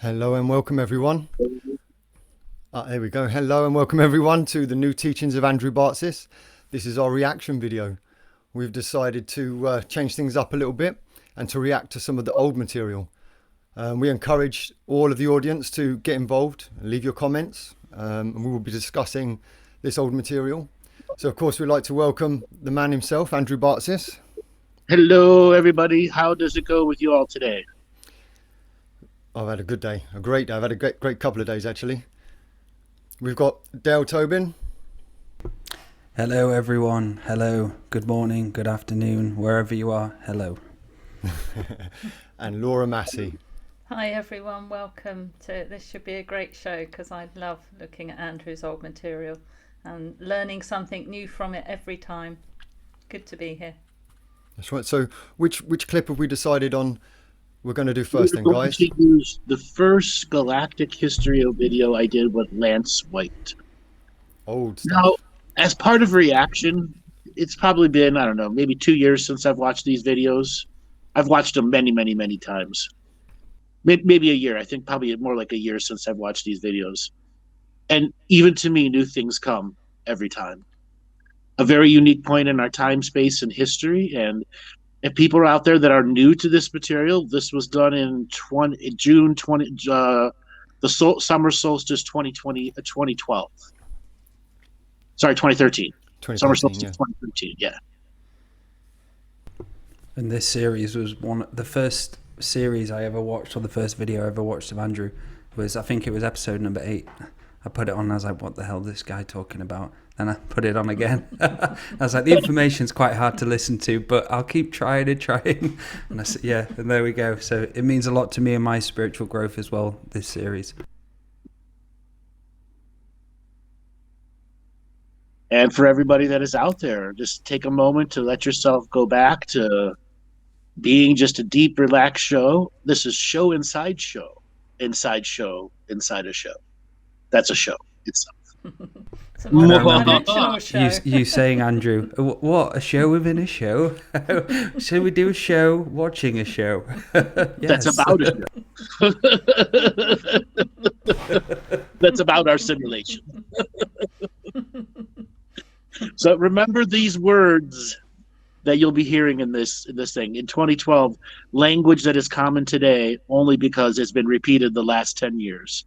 Hello and welcome everyone. There we go. Hello and welcome everyone to the new teachings of Andrew Bartzis. This is our reaction video. We've decided to change things up a little bit and to react to some of the old material. We encourage all of the audience to get involved, leave your comments, and we will be discussing this old material. So of course we'd like to welcome the man himself, Andrew Bartzis. Hello everybody, how does it go with you all today? I've had a good day, a great day. I've had a great couple of days actually. We've got Tobin. Hello everyone. Hello. Good morning, good afternoon, wherever you are. Hello. And Massey. Hi everyone, welcome to this. Should be a great show because I love looking at Andrew's old material and learning something new from it every time. Good to be here. That's right. So which clip have we decided on we're going to do first then, guys? We're going to use the first Galactic History video I did with Lance White. Old stuff. Now, as part of reaction, it's probably been, I don't know, maybe 2 years since I've watched these videos. I've watched them many, many, many times. Maybe a year. I think probably more like a year since I've watched these videos. And even to me, new things come every time. A very unique point in our time, space, and history. And if people are out there that are new to this material, this was done in June 20, summer solstice 2012. Sorry, 2013. Summer solstice 2013, yeah. And this series was the first series I ever watched, or the first video I ever watched of Andrew was, I think it was episode number 8. I put it on and I was like, what the hell is this guy talking about? And I put it on again. I was like, the information's quite hard to listen to, but I'll keep trying and trying. And I said, yeah, and there we go. So it means a lot to me and my spiritual growth as well, this series. And for everybody that is out there, just take a moment to let yourself go back to being just a deep, relaxed show. This is show inside show, inside show, inside a show. That's a show itself. It's a multi-dimensional show. You saying, Andrew, what, a show within a show? Should we do a show watching a show? Yes. That's about it. That's about our simulation. So remember these words that you'll be hearing in this thing. In 2012, language that is common today only because it's been repeated the last 10 years.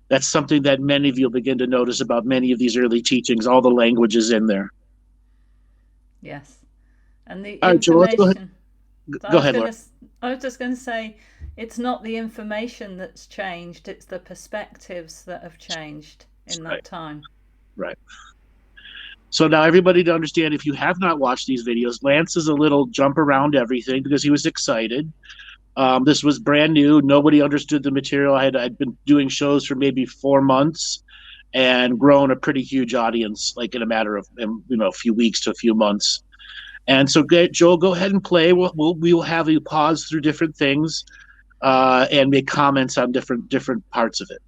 That's something that many of you will begin to notice about many of these early teachings, all the languages in there. Yes. And the all right, information... Go ahead, Laura. I was just going to say, it's not the information that's changed, it's the perspectives that have changed in that time. Right. So now everybody to understand, if you have not watched these videos, Lance is a little jump around everything because he was excited. This was brand new. Nobody understood the material. I'd been doing shows for maybe 4 months and grown a pretty huge audience, like in a matter of a few weeks to a few months. And so, Joel, go ahead and play. We will have you pause through different things and make comments on different parts of it.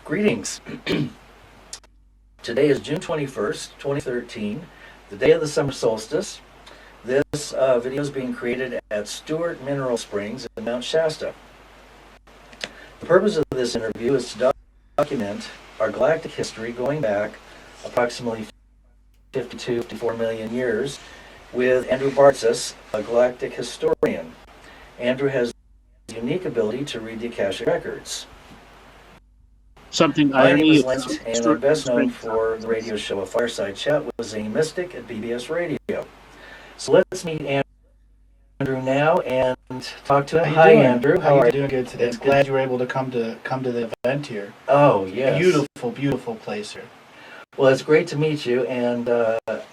Greetings. Today is June 21st, 2013, the day of the summer solstice. This video is being created at Stewart Mineral Springs in Mount Shasta. The purpose of this interview is to document our galactic history going back approximately 54 million years with Andrew Bartzis, a galactic historian. Andrew has the unique ability to read the Akashic records. My name is Lance, and I'm best known for the radio show A Fireside Chat with Zany Mystic at BBS Radio. So let's meet Andrew now and talk to him. Hi, Andrew. How are you doing? Good today. I'm glad you were able to come to the event here. Oh, yes. Beautiful place here. Well, it's great to meet you, and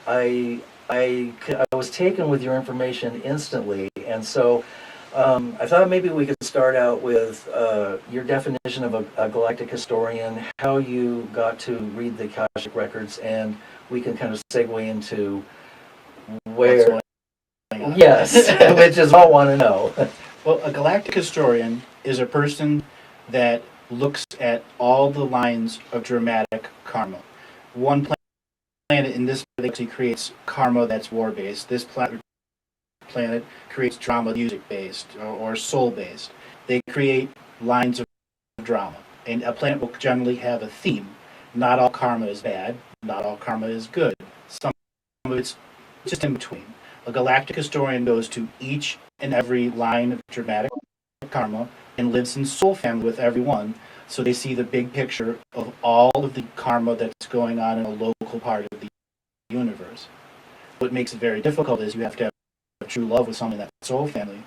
I I was taken with your information instantly, and so I thought maybe we could start out with your definition of a galactic historian, how you got to read the Akashic records, and we can kind of segue into where. Yes, which is all I want to know. Well, a galactic historian is a person that looks at all the lines of dramatic karma. One planet in this galaxy creates karma that's war-based. This planet creates drama music-based or soul-based. They create lines of drama. And a planet will generally have a theme. Not all karma is bad. Not all karma is good. Some of it's just in between. A galactic historian goes to each and every line of dramatic karma and lives in soul family with everyone, so they see the big picture of all of the karma that's going on in a local part of the universe. What makes it very difficult is you have to have true love with someone in that soul family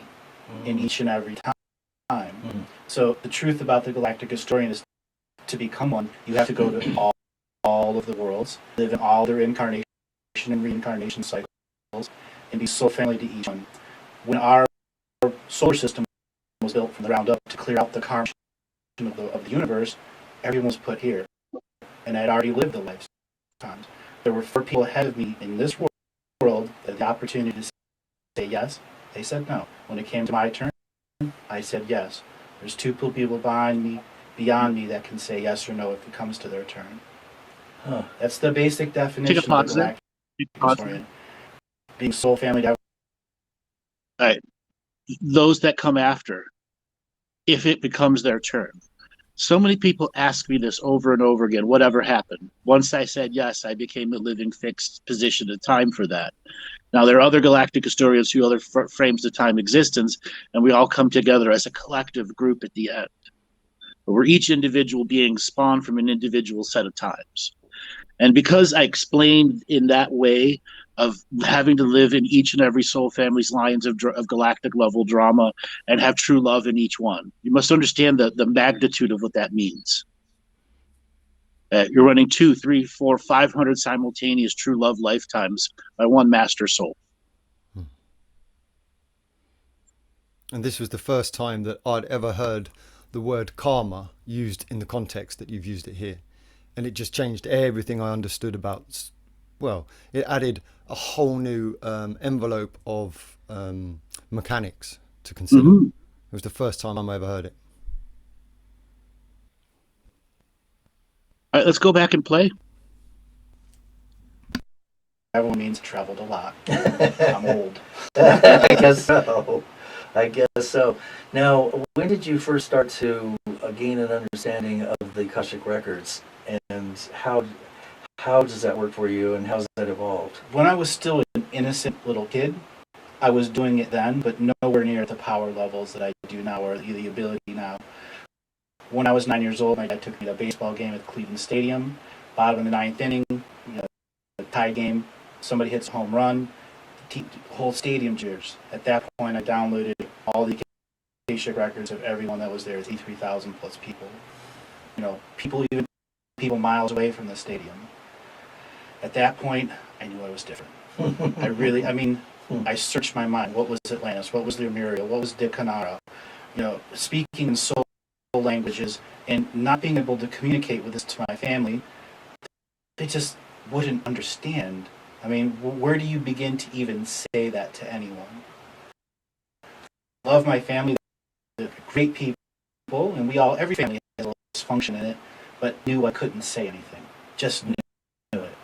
in each and every time. So the truth about the galactic historian is to become one, you have to go to all of the worlds, live in all their incarnation and reincarnation cycles, and be soul family to each one. When our solar system was built from the ground up to clear out the karma of the universe, everyone was put here, and I'd already lived the lifetimes. There were 4 people ahead of me in this world that had the opportunity to say yes. They said no. When it came to my turn, I said yes. There's 2 people beyond me that can say yes or no if it comes to their turn. That's the basic definition of the galactic historian. Being soul family. All right. Those that come after, if it becomes their turn. So many people ask me this over and over again, whatever happened. Once I said yes, I became a living fixed position of time for that. Now, there are other galactic historians who other frames of time existence, and we all come together as a collective group at the end. But we're each individual being spawned from an individual set of times. And because I explained in that way of having to live in each and every soul family's lines of galactic level drama and have true love in each one, you must understand the magnitude of what that means. You're running 2, 3, 4, 500 simultaneous true love lifetimes by one master soul. And this was the first time that I'd ever heard the word karma used in the context that you've used it here. And it just changed everything I understood about, well, it added a whole new envelope of mechanics to consider. It was the first time I ever heard it. All right, let's go back and play. Travel means traveled a lot. I'm old. I guess so. Now, when did you first start to gain an understanding of the Akashic records, and how does that work for you, and how's that evolved? When I was still an innocent little kid, I was doing it then, but nowhere near the power levels that I do now, or the ability now. When I was 9 years old, my dad took me to a baseball game at Cleveland Stadium. Bottom of the 9th inning, a tie game, somebody hits a home run, the whole stadium cheers. At that point, I downloaded all the Akashic records of everyone that was there, 3,000 plus people. People miles away from the stadium. At that point, I knew I was different. I searched my mind. What was Atlantis? What was Lemuria? What was Decanara? Speaking in soul languages and not being able to communicate with this to my family, they just wouldn't understand. Where do you begin to even say that to anyone? Love my family, they're great people, and every family has a little dysfunction in it, but knew I couldn't say anything. Just knew it.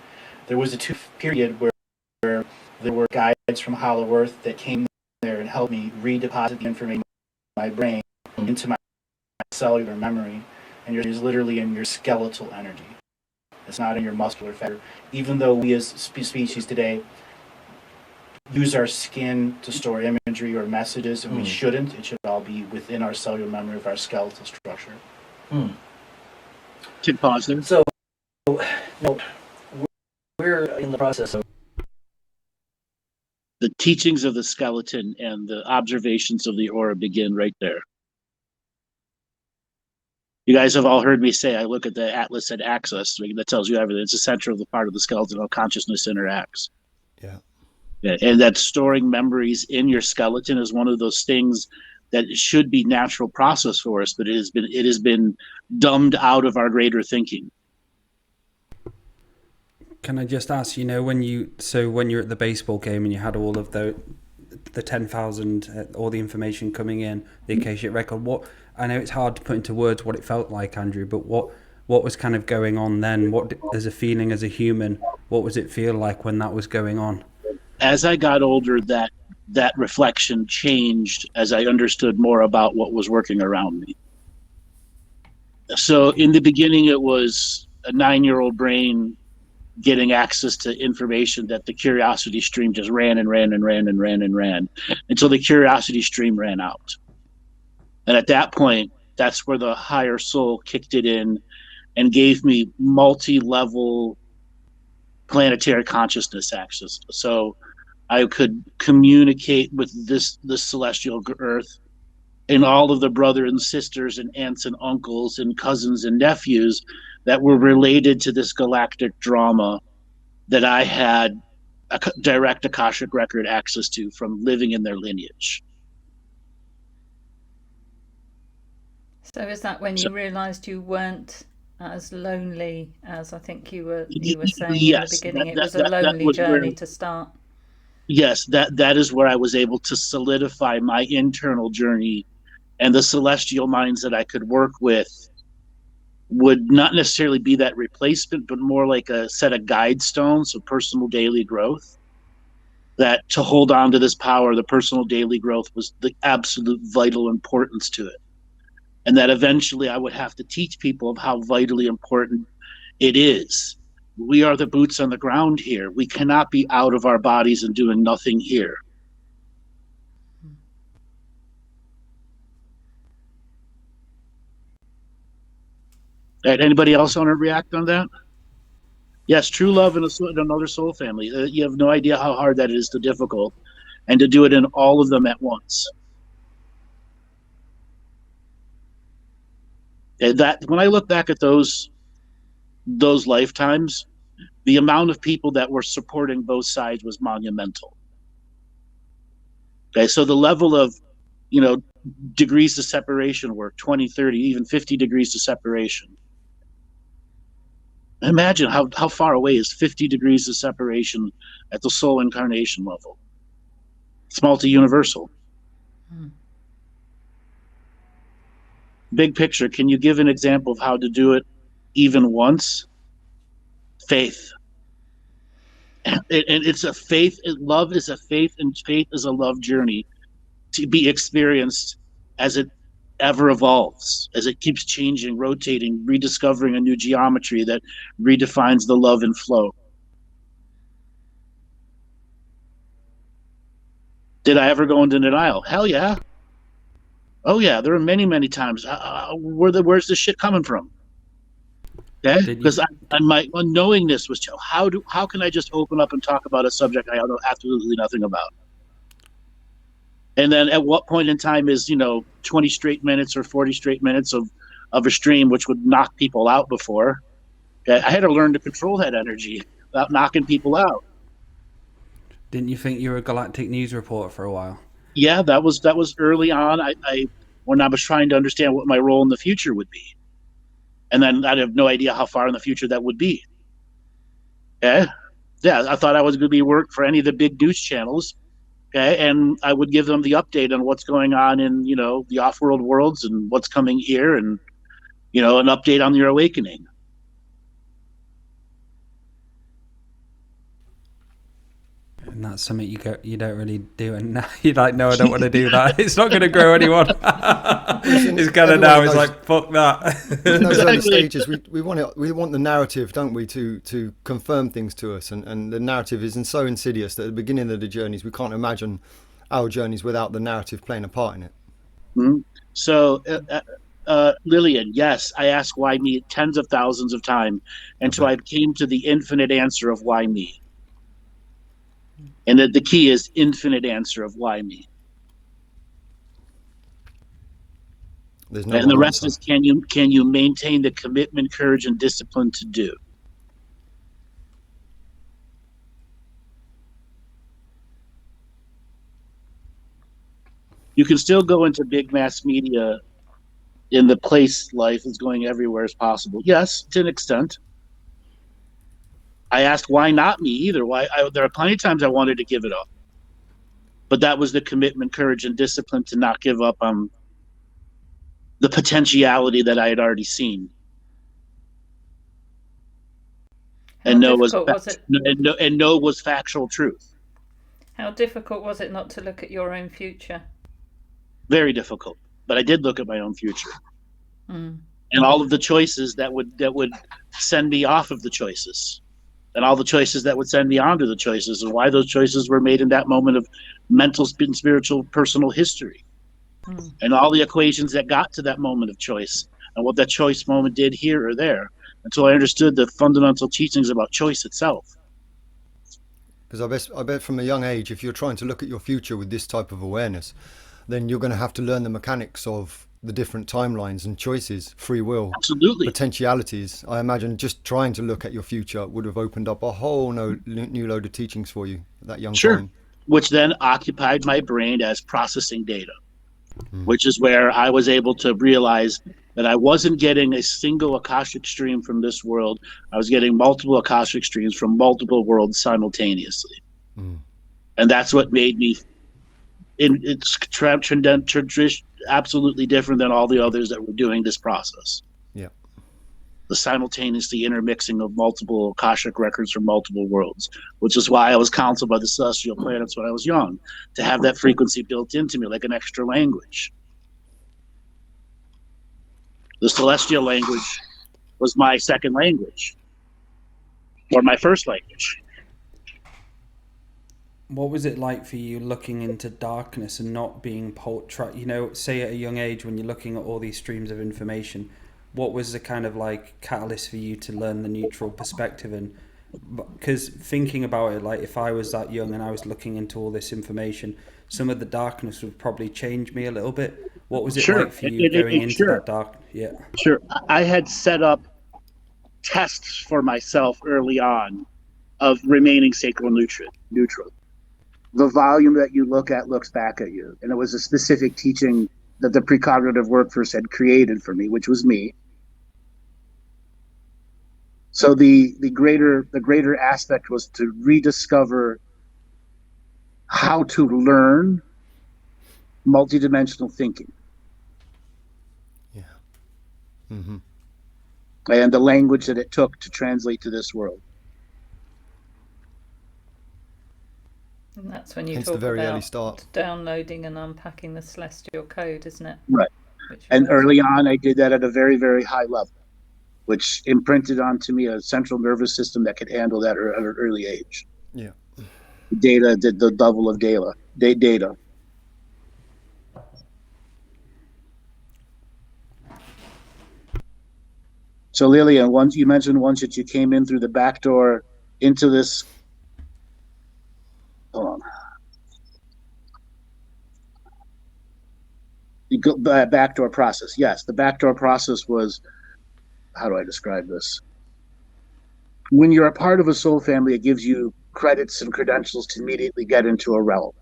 There was a period where there were guides from Hollow Earth that came there and helped me redeposit the information in my brain into my cellular memory, and it is literally in your skeletal energy. It's not in your muscular fiber. Even though we as species today use our skin to store imagery or messages, and we shouldn't, it should all be within our cellular memory of our skeletal structure. Can pause there. So, we're in the process of the teachings of the skeleton and the observations of the aura begin right there. You guys have all heard me say I look at the atlas and axis. That tells you everything. It's the center of the part of the skeleton how consciousness interacts. Yeah. And that storing memories in your skeleton is one of those things that should be natural process for us, but it has been dumbed out of our greater thinking. Can I just ask, when you're at the baseball game and you had all of the 10,000, all the information coming in, the Akashic record, I know it's hard to put into words what it felt like, Andrew, but what was kind of going on then? As a feeling, as a human, what was it feel like when that was going on? As I got older, that reflection changed as I understood more about what was working around me. So in the beginning, it was a 9-year-old brain getting access to information that the curiosity stream just ran and ran and ran and ran and ran until the curiosity stream ran out. And at that point, that's where the higher soul kicked it in and gave me multi-level planetary consciousness access. So I could communicate with this celestial earth and all of the brothers and sisters and aunts and uncles and cousins and nephews that were related to this galactic drama that I had a direct Akashic record access to from living in their lineage. So is that when you realized you weren't as lonely as I think you were saying Yes, in the beginning? It was a lonely journey to start. Yes, that is where I was able to solidify my internal journey, and the celestial minds that I could work with would not necessarily be that replacement, but more like a set of guide stones of personal daily growth. That to hold on to this power, the personal daily growth was the absolute vital importance to it. And that eventually I would have to teach people of how vitally important it is. We are the boots on the ground here. We cannot be out of our bodies and doing nothing here. Anybody else want to react on that? Yes, true love in another soul family. You have no idea how hard that is, difficult, and to do it in all of them at once. And that when I look back at those lifetimes, the amount of people that were supporting both sides was monumental. Okay, so the level of, degrees of separation were 20, 30, even 50 degrees of separation. Imagine how far away is 50 degrees of separation at the soul incarnation level. It's multi-universal. Big picture, can you give an example of how to do it even once? Faith. And it's a faith, love is a faith, and faith is a love journey to be experienced as it ever evolves, as it keeps changing, rotating, rediscovering a new geometry that redefines the love and flow. Did I ever go into denial? Hell yeah. Oh yeah, there are many, many times. Where's this shit coming from? Okay, because my unknowingness was how can I just open up and talk about a subject I know absolutely nothing about? And then at what point in time is 20 straight minutes or 40 straight minutes of a stream which would knock people out before? Okay, I had to learn to control that energy without knocking people out. Didn't you think you were a galactic news reporter for a while? Yeah, that was early on. I when I was trying to understand what my role in the future would be. And then I'd have no idea how far in the future that would be. Okay? Yeah, I thought I was going to be work for any of the big news channels. Okay, and I would give them the update on what's going on in, the off-world worlds and what's coming here, and, an update on your awakening. And that's something you don't really do, and now you're like, no, I don't want to do that. It's not going to grow anyone. It's kind of now. It's like, fuck that. In those early stages, we want the narrative, don't we, to confirm things to us, and the narrative is so insidious that at the beginning of the journeys, we can't imagine our journeys without the narrative playing a part in it. Mm-hmm. So, Lillian, yes, I asked why me tens of thousands of times until I came to the infinite answer of why me. And the key is infinite answer of why me. And the rest is can you maintain the commitment, courage, and discipline to do. You can still go into big mass media in the place life is going everywhere as possible. Yes, to an extent. I asked why not me either. There are plenty of times I wanted to give it up. But that was the commitment, courage, and discipline to not give up on the potentiality that I had already seen. How difficult was it? And know was factual truth. How difficult was it not to look at your own future? Very difficult. But I did look at my own future. Mm. And all of the choices that would send me off of the choices. And all the choices that would send me onto the choices, and why those choices were made in that moment of mental, spiritual, personal history. Mm. And all the equations that got to that moment of choice, and what that choice moment did here or there, until I understood the fundamental teachings about choice itself. Because I bet from a young age, if you're trying to look at your future with this type of awareness, then you're going to have to learn the mechanics of the different timelines and choices, free will, absolutely, potentialities. I imagine just trying to look at your future would have opened up a whole new load of teachings for you at that young time. Which then occupied my brain as processing data, which is where I was able to realize that I wasn't getting a single Akashic stream from this world. I was getting multiple Akashic streams from multiple worlds simultaneously. And that's what made me, it's absolutely different than all the others that were doing this process. Yeah. The simultaneously intermixing of multiple Akashic records from multiple worlds, which is why I was counseled by the celestial planets when I was young, to have that frequency built into me like an extra language. The celestial language was my second language, or my first language. What was it like for you looking into darkness and not being say at a young age when you're looking at all these streams of information, what was the kind of like catalyst for you to learn the neutral perspective? And because thinking about it, like if I was that young and I was looking into all this information, some of the darkness would probably change me a little bit. What was it like for you going into that dark? Yeah. Sure. I had set up tests for myself early on of remaining sacral neutral. The volume that you look at looks back at you. And it was a specific teaching that the precognitive workforce had created for me, which was me. So the greater aspect was to rediscover how to learn multidimensional thinking. Yeah. Mm-hmm. And the language that it took to translate to this world. And that's when you Hence talk the very about early start. downloading and unpacking the celestial code, isn't it? Right. And early on, I did that at a very, very high level, which imprinted onto me a central nervous system that could handle that at an early age. Yeah. Data did the double of data. So Lillian, once you mentioned that you came in through the back door into this. Hold on. You go backdoor process. Yes, the backdoor process was, how do I describe this? When you're a part of a soul family, it gives you credits and credentials to immediately get into a realm.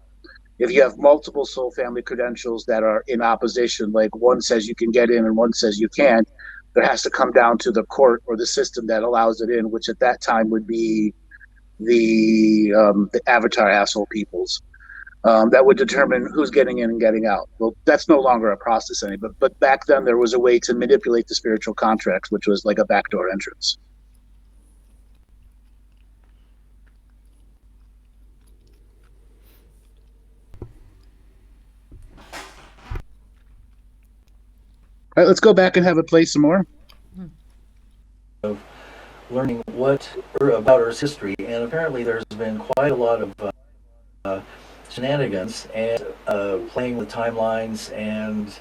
If you have multiple soul family credentials that are in opposition, like one says you can get in and one says you can't, there has to come down to the court or the system that allows it in, which at that time would be the avatar asshole peoples. That would determine who's getting in and getting out. Well, that's no longer a process anymore. But back then there was a way to manipulate the spiritual contracts, which was like a backdoor entrance. All right, let's go back and have it play some more. Of learning about Earth's history, and apparently there's been quite a lot of shenanigans and playing with timelines and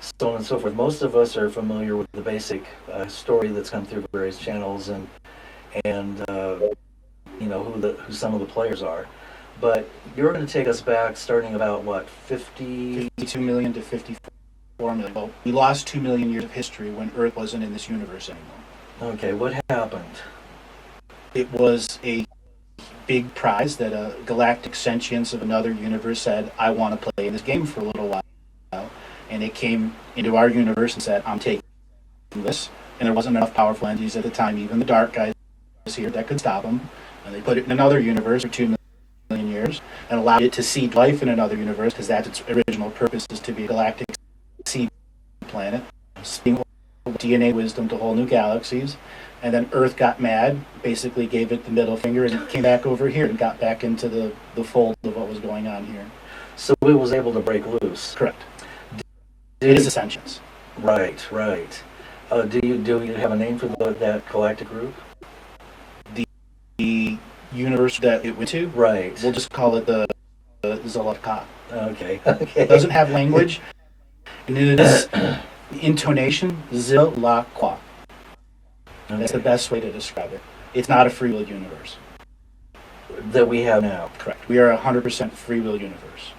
so on and so forth. Most of us are familiar with the basic story that's come through various channels and who some of the players are. But you're going to take us back starting about what, 52 million to 54 million. Well, we lost 2 million years of history when Earth wasn't in this universe anymore. Okay, what happened? It was a big prize that a galactic sentience of another universe said, I want to play this game for a little while. and it came into our universe and said, I'm taking this. And there wasn't enough powerful entities at the time, even the dark guys here, that could stop them. And they put it in another universe for 2 million years and allowed it to seed life in another universe, because that's its original purpose, is to be a galactic seed planet, seeding DNA wisdom to whole new galaxies. And then Earth got mad, basically gave it the middle finger, and came back over here and got back into the fold of what was going on here. So it was able to break loose. Correct. Did It is ascensions. Right, right. Do you have a name for that galactic group? The universe that it went to, Right. we'll just call it the Zolaka. Okay. Okay. It doesn't have language, and it is intonation, Zilakwa. That's the best way to describe it. It's not a free will universe. That we have now. Correct. We are a 100% free will universe.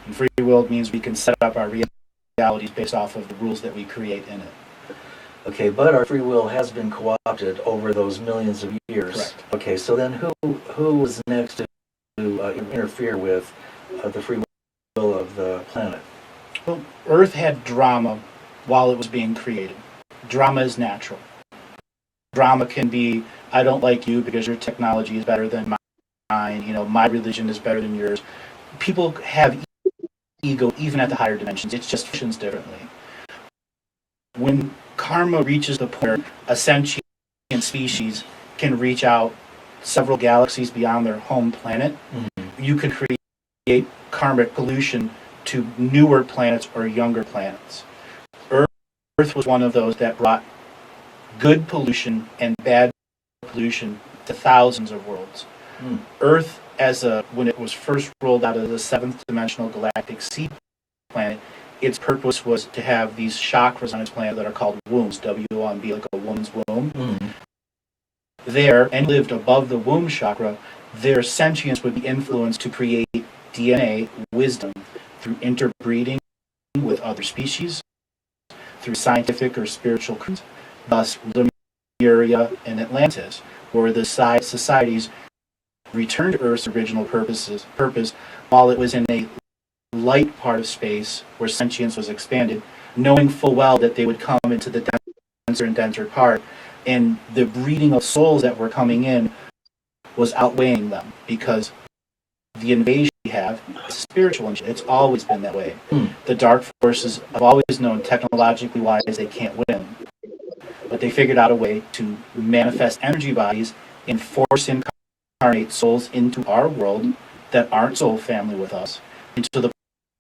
And free will means we can set up our realities based off of the rules that we create in it. Okay, but our free will has been co-opted over those millions of years. Correct. Okay, so then who was next to interfere with the free will of the planet? Well, Earth had drama while it was being created. Drama is natural. Drama can be, I don't like you because your technology is better than mine, my religion is better than yours. People have ego even at the higher dimensions. It's just functions differently. When karma reaches the point where a sentient species can reach out several galaxies beyond their home planet, you can create karmic pollution to newer planets or younger planets. Earth was one of those that brought good pollution and bad pollution to thousands of worlds. Earth, when it was first rolled out of the seventh dimensional galactic seed planet, its purpose was to have these chakras on its planet that are called wombs, W-O-M-B, like a woman's womb. There, and lived above the womb chakra, their sentience would be influenced to create DNA wisdom through interbreeding with other species, through scientific or spiritual creeds. Thus, Lemuria and Atlantis, where the societies returned to Earth's original purpose while it was in a light part of space where sentience was expanded, knowing full well that they would come into the denser and denser part, and the breeding of souls that were coming in was outweighing them, because the invasion we have is spiritual invasion. It's always been that way. The dark forces have always known technologically wise they can't win, but they figured out a way to manifest energy bodies and force incarnate souls into our world that aren't soul family with us, and to the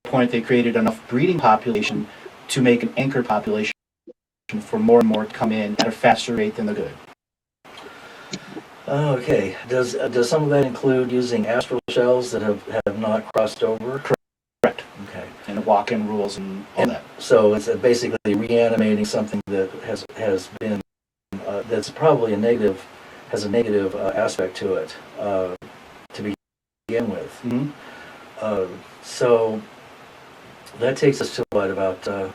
point they created enough breeding population to make an anchor population for more and more to come in at a faster rate than the good. Okay. Does some of that include using astral shells that have not crossed over? Correct. Okay. And walk-in rules and all that. So it's basically reanimating something that has been that's probably has a negative aspect to it to begin with. So that takes us to what, about?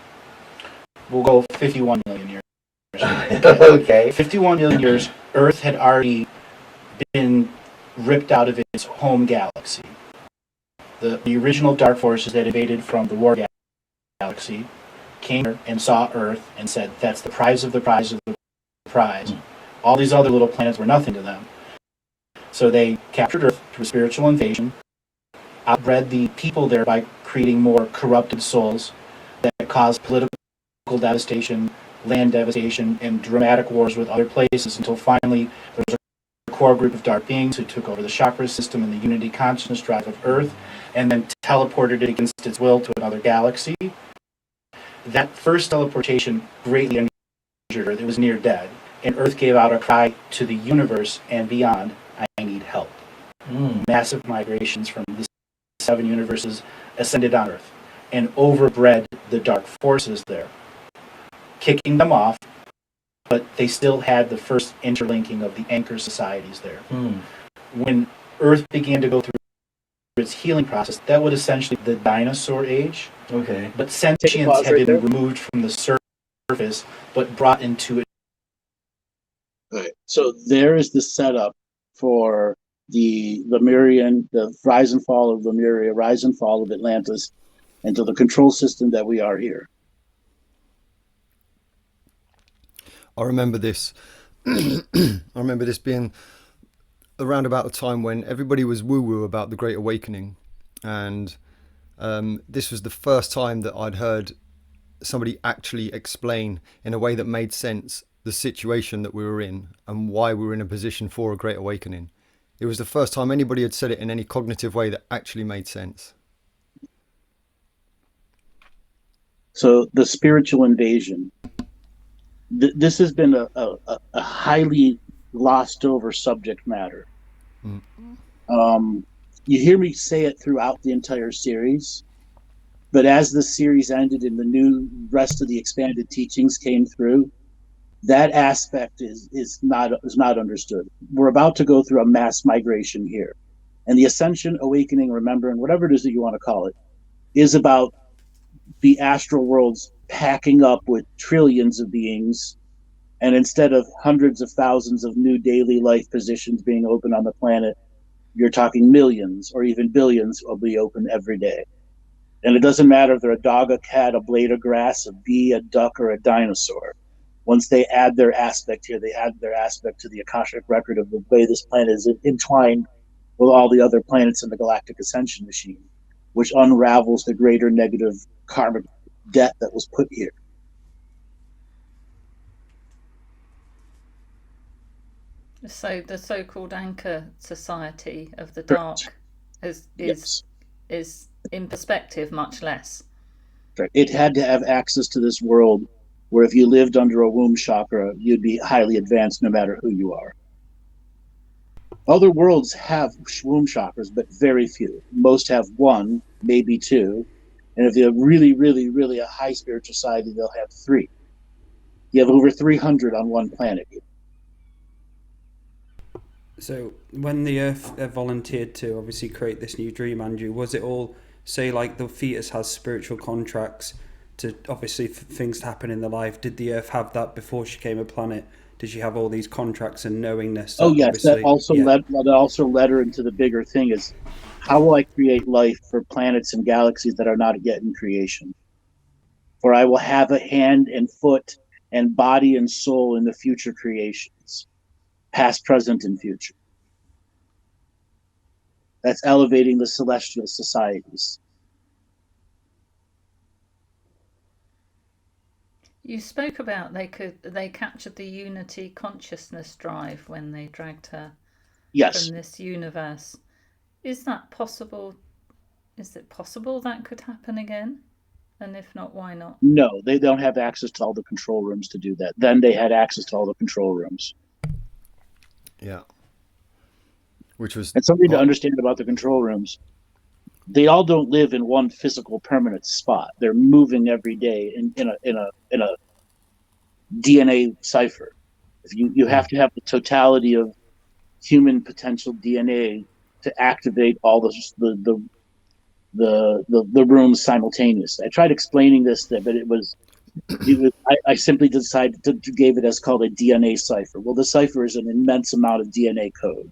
We'll go 51 million years. Okay. 51 million years, Earth had already been ripped out of its home galaxy. The original dark forces that invaded from the war galaxy came here and saw Earth and said, that's the prize of the prize of the prize. All these other little planets were nothing to them. So they captured Earth through spiritual invasion, outbred the people there by creating more corrupted souls that caused political devastation, land devastation, and dramatic wars with other places, until finally there was a core group of dark beings who took over the chakra system and the unity consciousness drive of Earth, and then teleported it against its will to another galaxy. That first teleportation greatly injured Earth. It was near dead. And Earth gave out a cry to the universe and beyond, I need help. Massive migrations from the 7 universes ascended on Earth and overbred the dark forces there, kicking them off, but they still had the first interlinking of the anchor societies there. When Earth began to go through its healing process, that would essentially be the dinosaur age. Okay. But sentience had been removed from the surface, but brought into it. Okay. So there is the setup for the Lemurian, the rise and fall of Lemuria, rise and fall of Atlantis, and to the control system that we are here. I remember this. I remember this being around about the time when everybody was woo-woo about the Great Awakening, and this was the first time that I'd heard somebody actually explain in a way that made sense the situation that we were in and why we were in a position for a Great Awakening. It was the first time anybody had said it in any cognitive way that actually made sense. So the spiritual invasion. This has been a highly glossed over subject matter. You hear me say it throughout the entire series, but as the series ended and the new rest of the expanded teachings came through, that aspect is not understood. We're about to go through a mass migration here, and the ascension, awakening, remembering, whatever it is that you want to call it, is about the astral worlds packing up with trillions of beings, and instead of hundreds of thousands of new daily life positions being open on the planet, you're talking millions or even billions will be open every day. And it doesn't matter if they're a dog, a cat, a blade of grass, a bee, a duck, or a dinosaur. Once they add their aspect here, they add their aspect to the Akashic record of the way this planet is entwined with all the other planets in the Galactic Ascension machine, which unravels the greater negative karmic debt that was put here. So the so-called anchor society of the dark is in perspective much less. It had to have access to this world where if you lived under a womb chakra, you'd be highly advanced no matter who you are. Other worlds have womb chakras, but very few. Most have one, maybe two. And if they're really, really, really a high spiritual society, they'll have three. You have over 300 on one planet here. So when the Earth volunteered to obviously create this new dream, Andrew, was it all, say, like the fetus has spiritual contracts to obviously things to happen in their life? Did the Earth have that before she became a planet? Did she have all these contracts and knowingness? Oh yes, that also led her into the bigger thing is, how will I create life for planets and galaxies that are not yet in creation? For I will have a hand and foot and body and soul in the future creations, past, present, and future. That's elevating the celestial societies. You spoke about they captured the unity consciousness drive when they dragged her from this universe. Is that possible? Is it possible that could happen again? And if not, why not? No, they don't have access to all the control rooms to do that. Then they had access to all the control rooms. Yeah. Which was something to understand about the control rooms. They all don't live in one physical permanent spot. They're moving every day in a DNA cipher. If you have to have the totality of human potential DNA to activate all the rooms simultaneously. I tried explaining this, but it was I simply decided to give it as called a DNA cipher. Well, the cipher is an immense amount of DNA code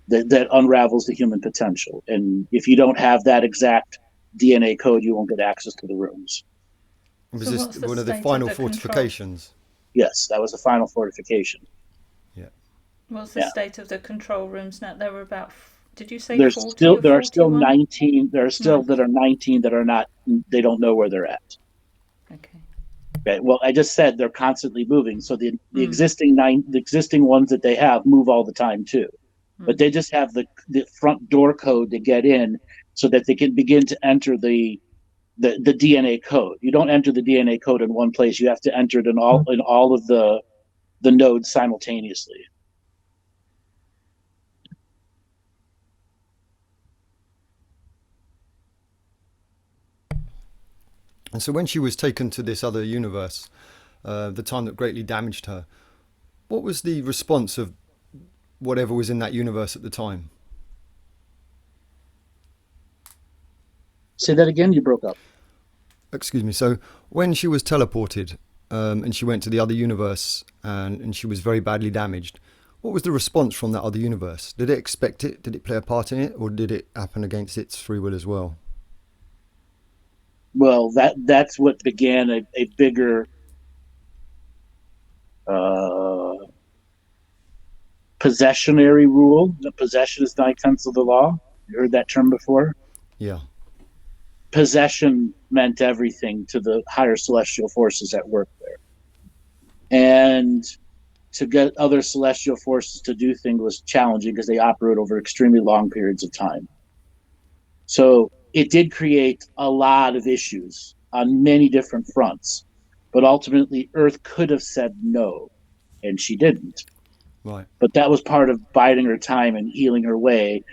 that unravels the human potential. And if you don't have that exact DNA code, you won't get access to the rooms. Was this one of the final fortifications? Yes, that was the final fortification. Yeah. What's the state of the control rooms now? There were about, did you say There's 40 still or there are still 41? 19. There are still that are 19 that are not. They don't know where they're at. Okay. Well, I just said they're constantly moving. So the existing ones that they have move all the time too. But they just have the front door code to get in so that they can begin to enter the DNA code. You don't enter the DNA code in one place. You have to enter it in all of the nodes simultaneously. And so when she was taken to this other universe, the time that greatly damaged her, what was the response of whatever was in that universe at the time? Say that again, you broke up. Excuse me. So when she was teleported and she went to the other universe and she was very badly damaged, what was the response from that other universe? Did it expect it? Did it play a part in it? Or did it happen against its free will as well? Well, that's what began a bigger possessionary rule. The possession is 9/10 of the law. You heard that term before? Yeah. Possession meant everything to the higher celestial forces at work there. And to get other celestial forces to do things was challenging because they operate over extremely long periods of time. So it did create a lot of issues on many different fronts. But ultimately, Earth could have said no, and she didn't. Right. But that was part of biding her time and healing her way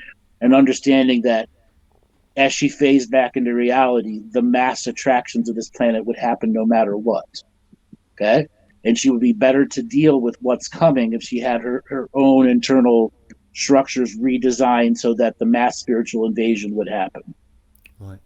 and understanding that as she phased back into reality, the mass attractions of this planet would happen no matter what. Okay? And she would be better to deal with what's coming if she had her own internal structures redesigned so that the mass spiritual invasion would happen. Right.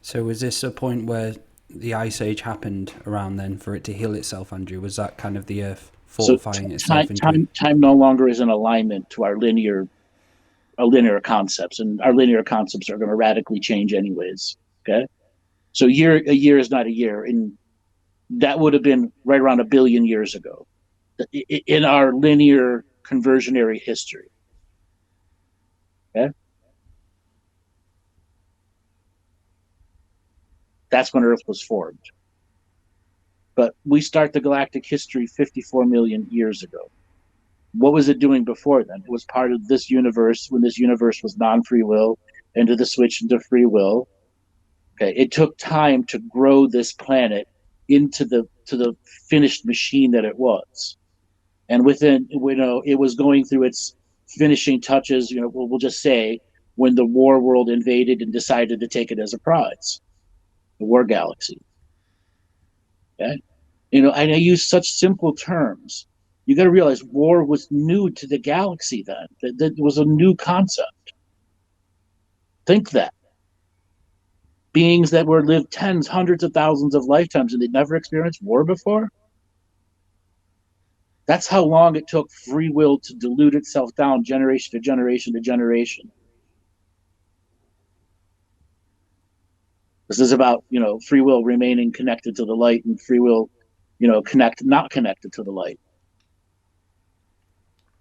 So was this a point where the Ice Age happened around then for it to heal itself, Andrew? Was that kind of the Earth fortifying itself? Time no longer is in alignment to our linear concepts, and our linear concepts are going to radically change anyways. Okay, so a year is not a year, and that would have been right around 1 billion years ago in our linear conversionary history. Okay, that's when Earth was formed. But we start the galactic history 54 million years ago. What was it doing before then? It was part of this universe when this universe was non-free will, into the switch into free will. Okay, it took time to grow this planet into the finished machine that it was, and within, it was going through its finishing touches. We'll just say when the war world invaded and decided to take it as a prize, the war galaxy. Okay, and I use such simple terms. You got to realize war was new to the galaxy then. That was a new concept. Think that. Beings that were lived tens, hundreds of thousands of lifetimes and they'd never experienced war before? That's how long it took free will to dilute itself down generation to generation to generation. This is about, free will remaining connected to the light and free will, not connected to the light.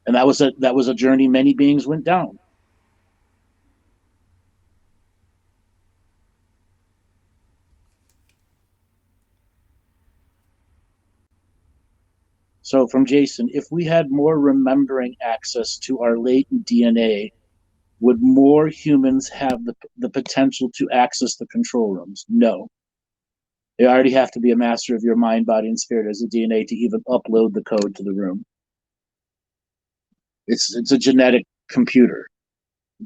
And that was a journey many beings went down. So from Jason, if we had more remembering access to our latent DNA, would more humans have the potential to access the control rooms? No. You already have to be a master of your mind, body, and spirit as a DNA to even upload the code to the room. It's a genetic computer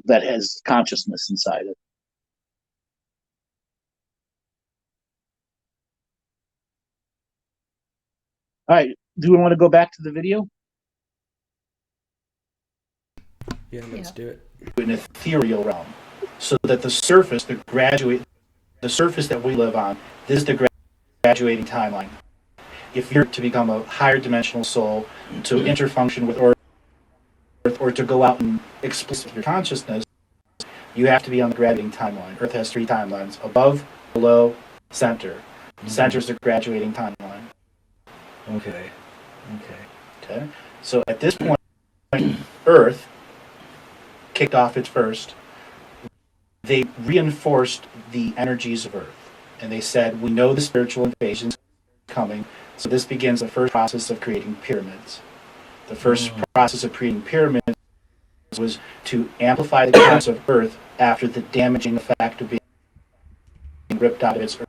that has consciousness inside it. All right, do we want to go back to the video? Yeah, let's do it. An ethereal realm, so that the surface that we live on, this is the graduating timeline. If you're to become a higher dimensional soul, to interfunction with Earth, or to go out and explicit your consciousness, you have to be on the graduating timeline. Earth has 3 timelines: above, below, center. Center's the graduating timeline. Okay. So at this point, Earth kicked off its first. They reinforced the energies of Earth, and they said, we know the spiritual invasion's coming, so this begins the first process of creating pyramids. The first process of creating pyramids was to amplify the currents of Earth after the damaging effect of being ripped out of its Earth.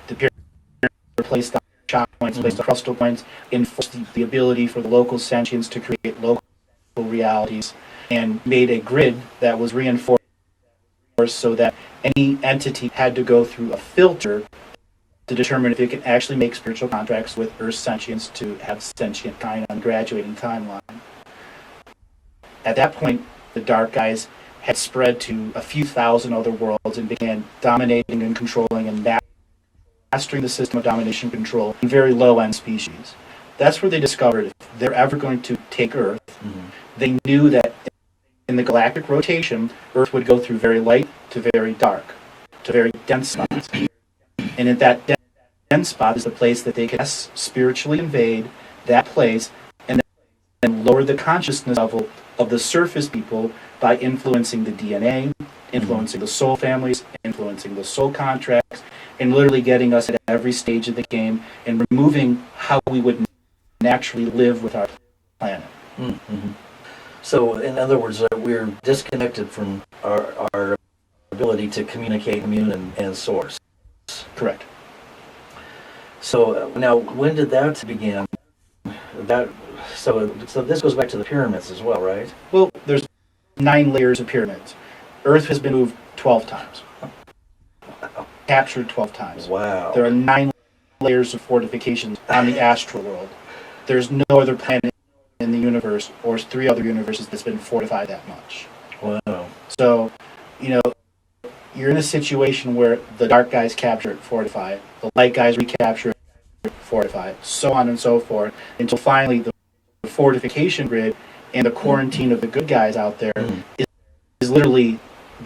The pyramids were placed on shock points, placed on crustal points, enforced the ability for the local sentients to create local realities, and made a grid that was reinforced so that any entity had to go through a filter to determine if it can actually make spiritual contracts with Earth sentients to have sentient kind on the graduating timeline. At that point, the dark guys had spread to a few thousand other worlds and began dominating and controlling and mastering the system of domination control in very low-end species. That's where they discovered if they're ever going to take Earth, they knew that in the galactic rotation, Earth would go through very light to very dark, to very dense spots. And at that den spot is the place that they can spiritually invade that place and then lower the consciousness level of the surface people by influencing the DNA, influencing the soul families, influencing the soul contracts, and literally getting us at every stage of the game and removing how we would naturally live with our planet. Mm-hmm. So, in other words, we're disconnected from our ability to communicate, commune, and source. Correct. So now, when did that begin? So this goes back to the pyramids as well, right? Well, there's 9 layers of pyramids. Earth has been moved 12 times. Captured 12 times. Wow. There are 9 layers of fortifications on the astral world. There's no other planet in the universe or 3 other universes that's been fortified that much. Wow. So, you're in a situation where the dark guys capture it, fortify it, the light guys recapture it, fortify it, so on and so forth, until finally the fortification grid and the quarantine of the good guys out there is literally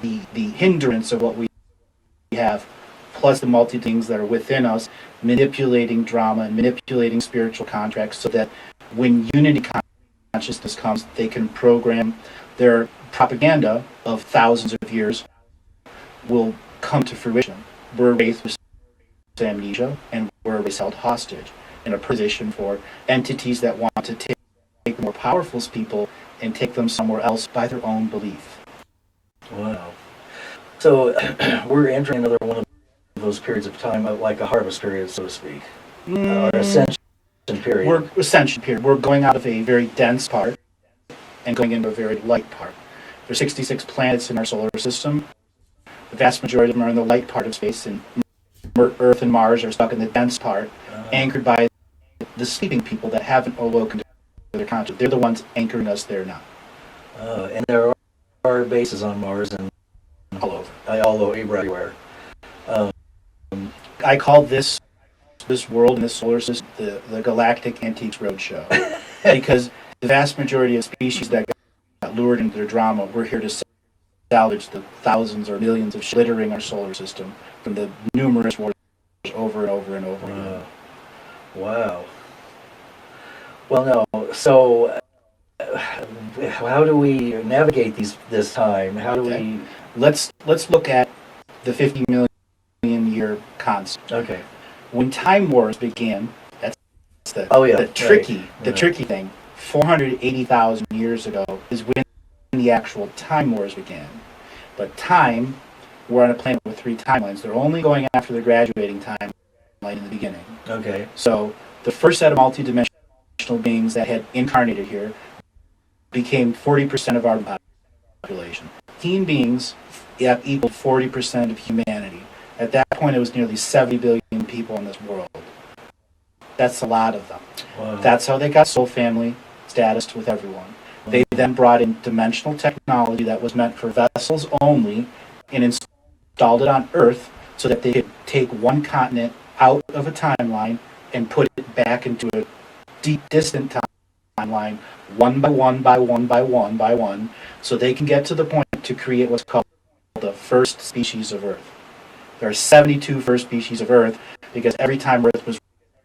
the hindrance of what we have, plus the multi things that are within us, manipulating drama and manipulating spiritual contracts so that when unity consciousness comes, they can program their propaganda of thousands of years will come to fruition. We're raised with amnesia, and we're raised held hostage in a position for entities that want to take more powerful people and take them somewhere else by their own belief. Wow. So we're entering another one of those periods of time, like a harvest period, so to speak, or ascension period. We're ascension period. We're going out of a very dense part and going into a very light part. There's 66 planets in our solar system. The vast majority of them are in the light part of space, and Earth and Mars are stuck in the dense part, anchored by the sleeping people that haven't awoken to their consciousness. They're the ones anchoring us there now. And there are bases on Mars and All over. Everywhere. I call this world and this solar system the Galactic Antiques Roadshow, because the vast majority of species that got lured into their drama, we're here to salvage the thousands or millions of ships littering our solar system from the numerous wars over and over and over again. Wow. Well, no. So, how do we navigate this time? How do we? Let's look at the 50 million year concept. Okay. When time wars began, that's the tricky thing. 480,000 years ago is when the actual time wars began. But time, we're on a planet with 3 timelines. They're only going after the graduating timeline in the beginning. Okay. So the first set of multidimensional beings that had incarnated here became 40% of our population. Teen beings equaled 40% of humanity. At that point, it was nearly 70 billion people in this world. That's a lot of them. Wow. That's how they got soul family status with everyone. They then brought in dimensional technology that was meant for vessels only and installed it on Earth so that they could take one continent out of a timeline and put it back into a deep, distant timeline, one by one by one by one by one, so they can get to the point to create what's called the first species of Earth. There are 72 first species of Earth because every time Earth was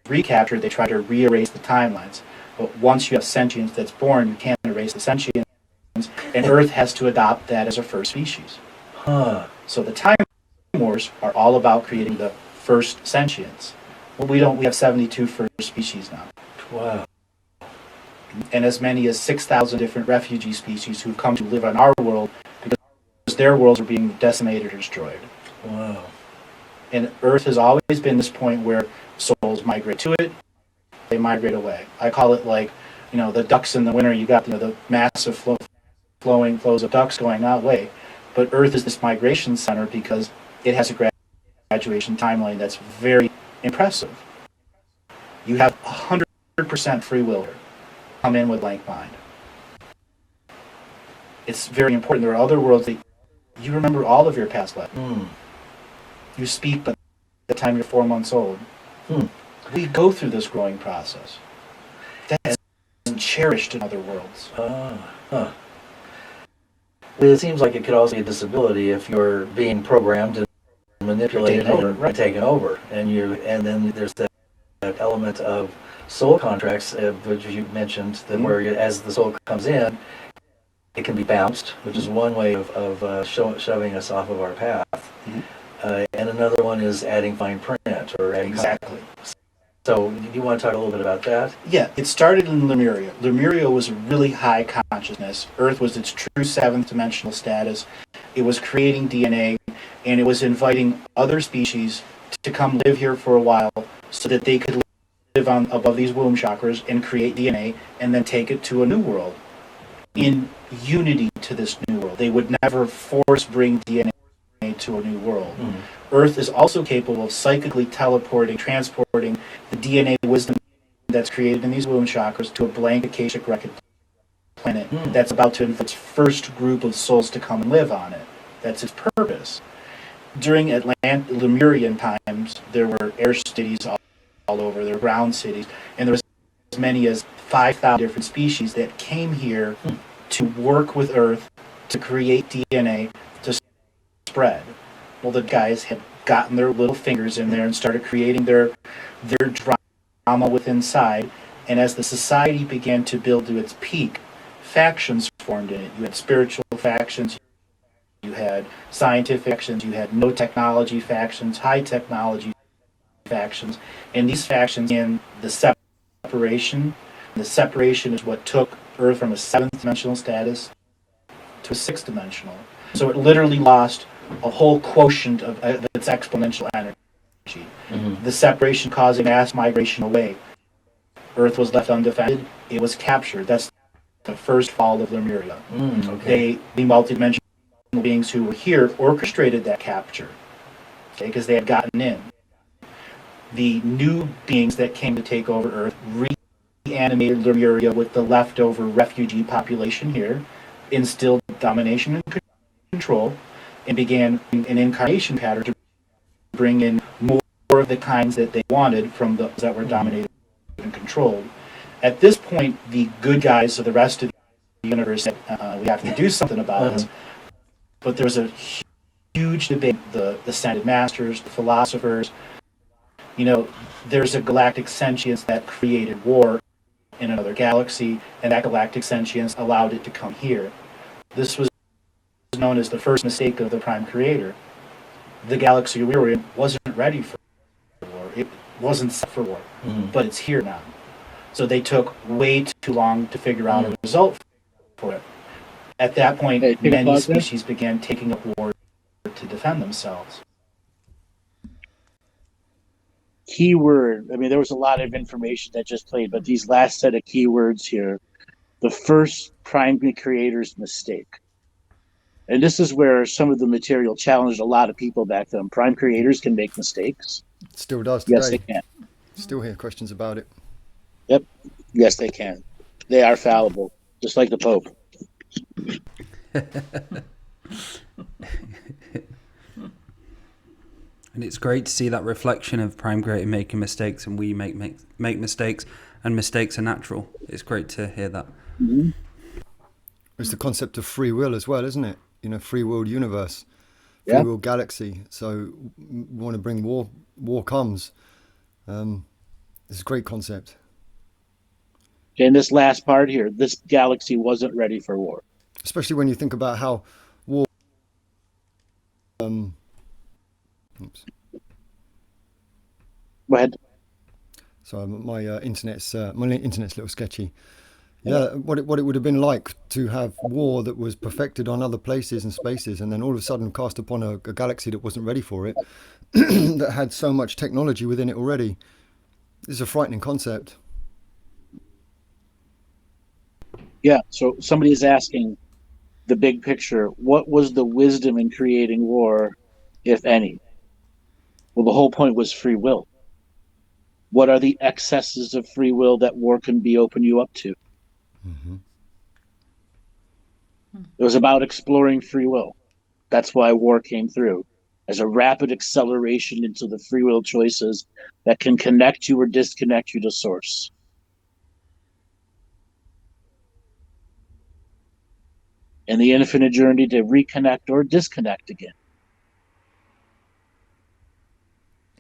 recaptured, they tried to re-erase the timelines. But once you have sentience that's born, you can't erase the sentience, and Earth has to adopt that as a first species. So the time wars are all about creating the first sentience. Well, we have 72 first species now. Wow. And as many as 6,000 different refugee species who've come to live on our world because their worlds are being decimated or destroyed. Wow. And Earth has always been this point where souls migrate to it, they migrate away. I call it like, the ducks in the winter, you got the massive flowing flows of ducks going that way. But Earth is this migration center because it has a graduation timeline that's very impressive. You have 100% free will come in with blank mind. It's very important. There are other worlds that you remember all of your past life. You speak by the time you're 4 months old. We go through this growing process. That's cherished in other worlds. Well, it seems like it could also be a disability if you're being programmed and manipulated and taken over, and then there's that element of soul contracts, which you mentioned, that where as the soul comes in, it can be bounced, which is one way of shoving us off of our path, and another one is adding fine print or adding So, do you want to talk a little bit about that? Yeah, it started in Lemuria. Lemuria was a really high consciousness. Earth was its true seventh dimensional status. It was creating DNA, and it was inviting other species to come live here for a while so that they could live on above these womb chakras and create DNA and then take it to a new world in unity to this new world. They would never force bring DNA to a new world. Earth is also capable of psychically transporting the DNA wisdom that's created in these womb chakras to a blank Akashic record planet that's about to invite its first group of souls to come and live on it. That's its purpose. During Lemurian times, there were air cities all over, there were ground cities, and there was as many as 5,000 different species that came here to work with Earth to create DNA to spread. Well, the guys had gotten their little fingers in there and started creating their drama within inside, and as the society began to build to its peak, factions formed in it. You had spiritual factions, you had scientific factions, you had no technology factions, high technology factions, and these factions in the separation. The separation is what took Earth from a seventh dimensional status to a sixth dimensional. So it literally lost a whole quotient of its exponential energy. The separation causing mass migration away. Earth was left undefended. It was captured. That's the first fall of Lemuria. The multidimensional beings who were here orchestrated that capture, because they had gotten in. The new beings that came to take over Earth reanimated Lemuria with the leftover refugee population here, instilled domination and control, and began an incarnation pattern to bring in more of the kinds that they wanted from those that were dominated and controlled. At this point, the good guys of the rest of the universe said, we have to do something about this. But there was a huge debate, the Ascended Masters, the philosophers. There's a galactic sentience that created war in another galaxy, and that galactic sentience allowed it to come here. This was known as the first mistake of the Prime Creator. The galaxy we were in wasn't ready for war. It wasn't set for war, but it's here now. So they took way too long to figure out a result for it. At that point, many species began taking up war to defend themselves. Keyword. I mean, there was a lot of information that just played, but these last set of keywords here, the first Prime Creator's mistake. And this is where some of the material challenged a lot of people back then. Prime Creators can make mistakes. Still does today. Yes, they can. Still hear questions about it. Yep. Yes, they can. They are fallible, just like the Pope. And it's great to see that reflection of Prime Creator making mistakes, and we make mistakes, and mistakes are natural. It's great to hear that. It's the concept of free will as well, isn't it? Free will universe, free will galaxy. So we want to bring war comes. It's a great concept. And this last part here, this galaxy wasn't ready for war. Especially when you think about how war... Oops. Go ahead. So my internet's a little sketchy. Yeah, what it would have been like to have war that was perfected on other places and spaces, and then all of a sudden cast upon a galaxy that wasn't ready for it, that had so much technology within it already. This is a frightening concept. Yeah, so somebody is asking the big picture, what was the wisdom in creating war, if any? Well, the whole point was free will. What are the excesses of free will that war can open you up to? It was about exploring free will. That's why war came through, as a rapid acceleration into the free will choices that can connect you or disconnect you to source. And the infinite journey to reconnect or disconnect again.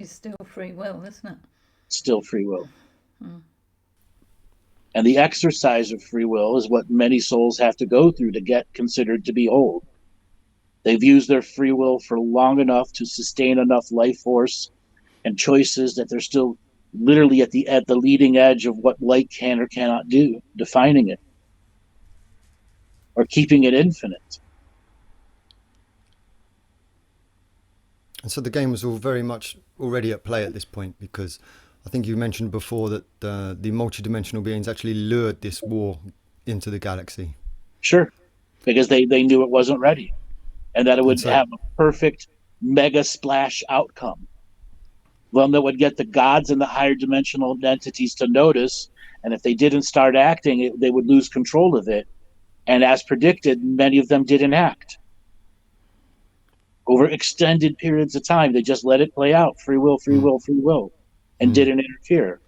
It's still free will, isn't it? Still free will. And the exercise of free will is what many souls have to go through to get considered to be old. They've used their free will for long enough to sustain enough life force and choices that they're still literally at the leading edge of what light can or cannot do, defining it or keeping it infinite. And so the game was all very much already at play at this point, because I think you mentioned before that the multidimensional beings actually lured this war into the galaxy. Sure, because they knew it wasn't ready, and that it would have a perfect mega splash outcome. One that would get the gods and the higher dimensional entities to notice, and if they didn't start acting, they would lose control of it. And as predicted, many of them didn't act. Over extended periods of time, they just let it play out. Free will, and didn't interfere,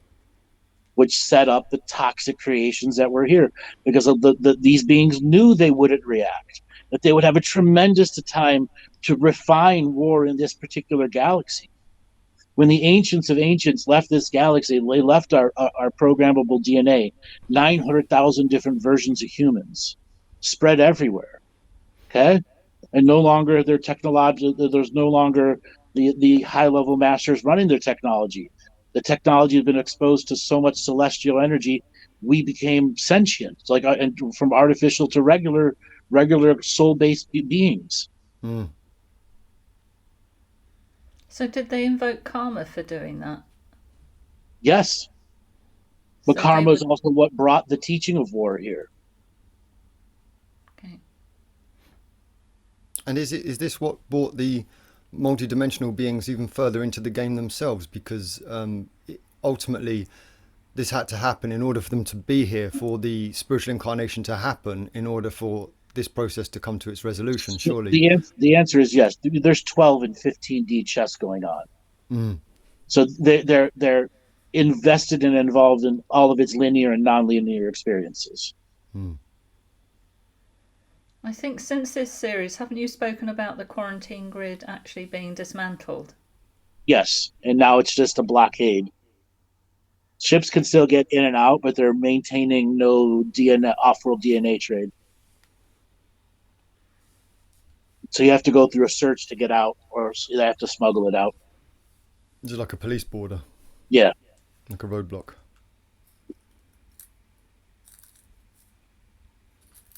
which set up the toxic creations that were here. Because of these beings knew they wouldn't react, that they would have a tremendous time to refine war in this particular galaxy. When the ancients of ancients left this galaxy, they left our programmable DNA, 900,000 different versions of humans spread everywhere. Okay? And no longer their technology, there's no longer the high-level masters running their technology. The technology has been exposed to so much celestial energy, we became sentient, like and from artificial to regular soul-based beings. Mm. So did they invoke karma for doing that? Yes. But So karma is also what brought the teaching of war here. Okay. And is this what brought the multidimensional beings even further into the game themselves? Because ultimately this had to happen in order for them to be here, for the spiritual incarnation to happen, in order for this process to come to its resolution, surely. The answer is yes. There's 12 and 15D chess going on. Mm. So they're invested and involved in all of its linear and non-linear experiences. Mm. I think since this series, haven't you spoken about the quarantine grid actually being dismantled? Yes, and now it's just a blockade. Ships can still get in and out, but they're maintaining no DNA, off-world DNA trade. So you have to go through a search to get out, or they have to smuggle it out. Is it like a police border? Yeah. Like a roadblock?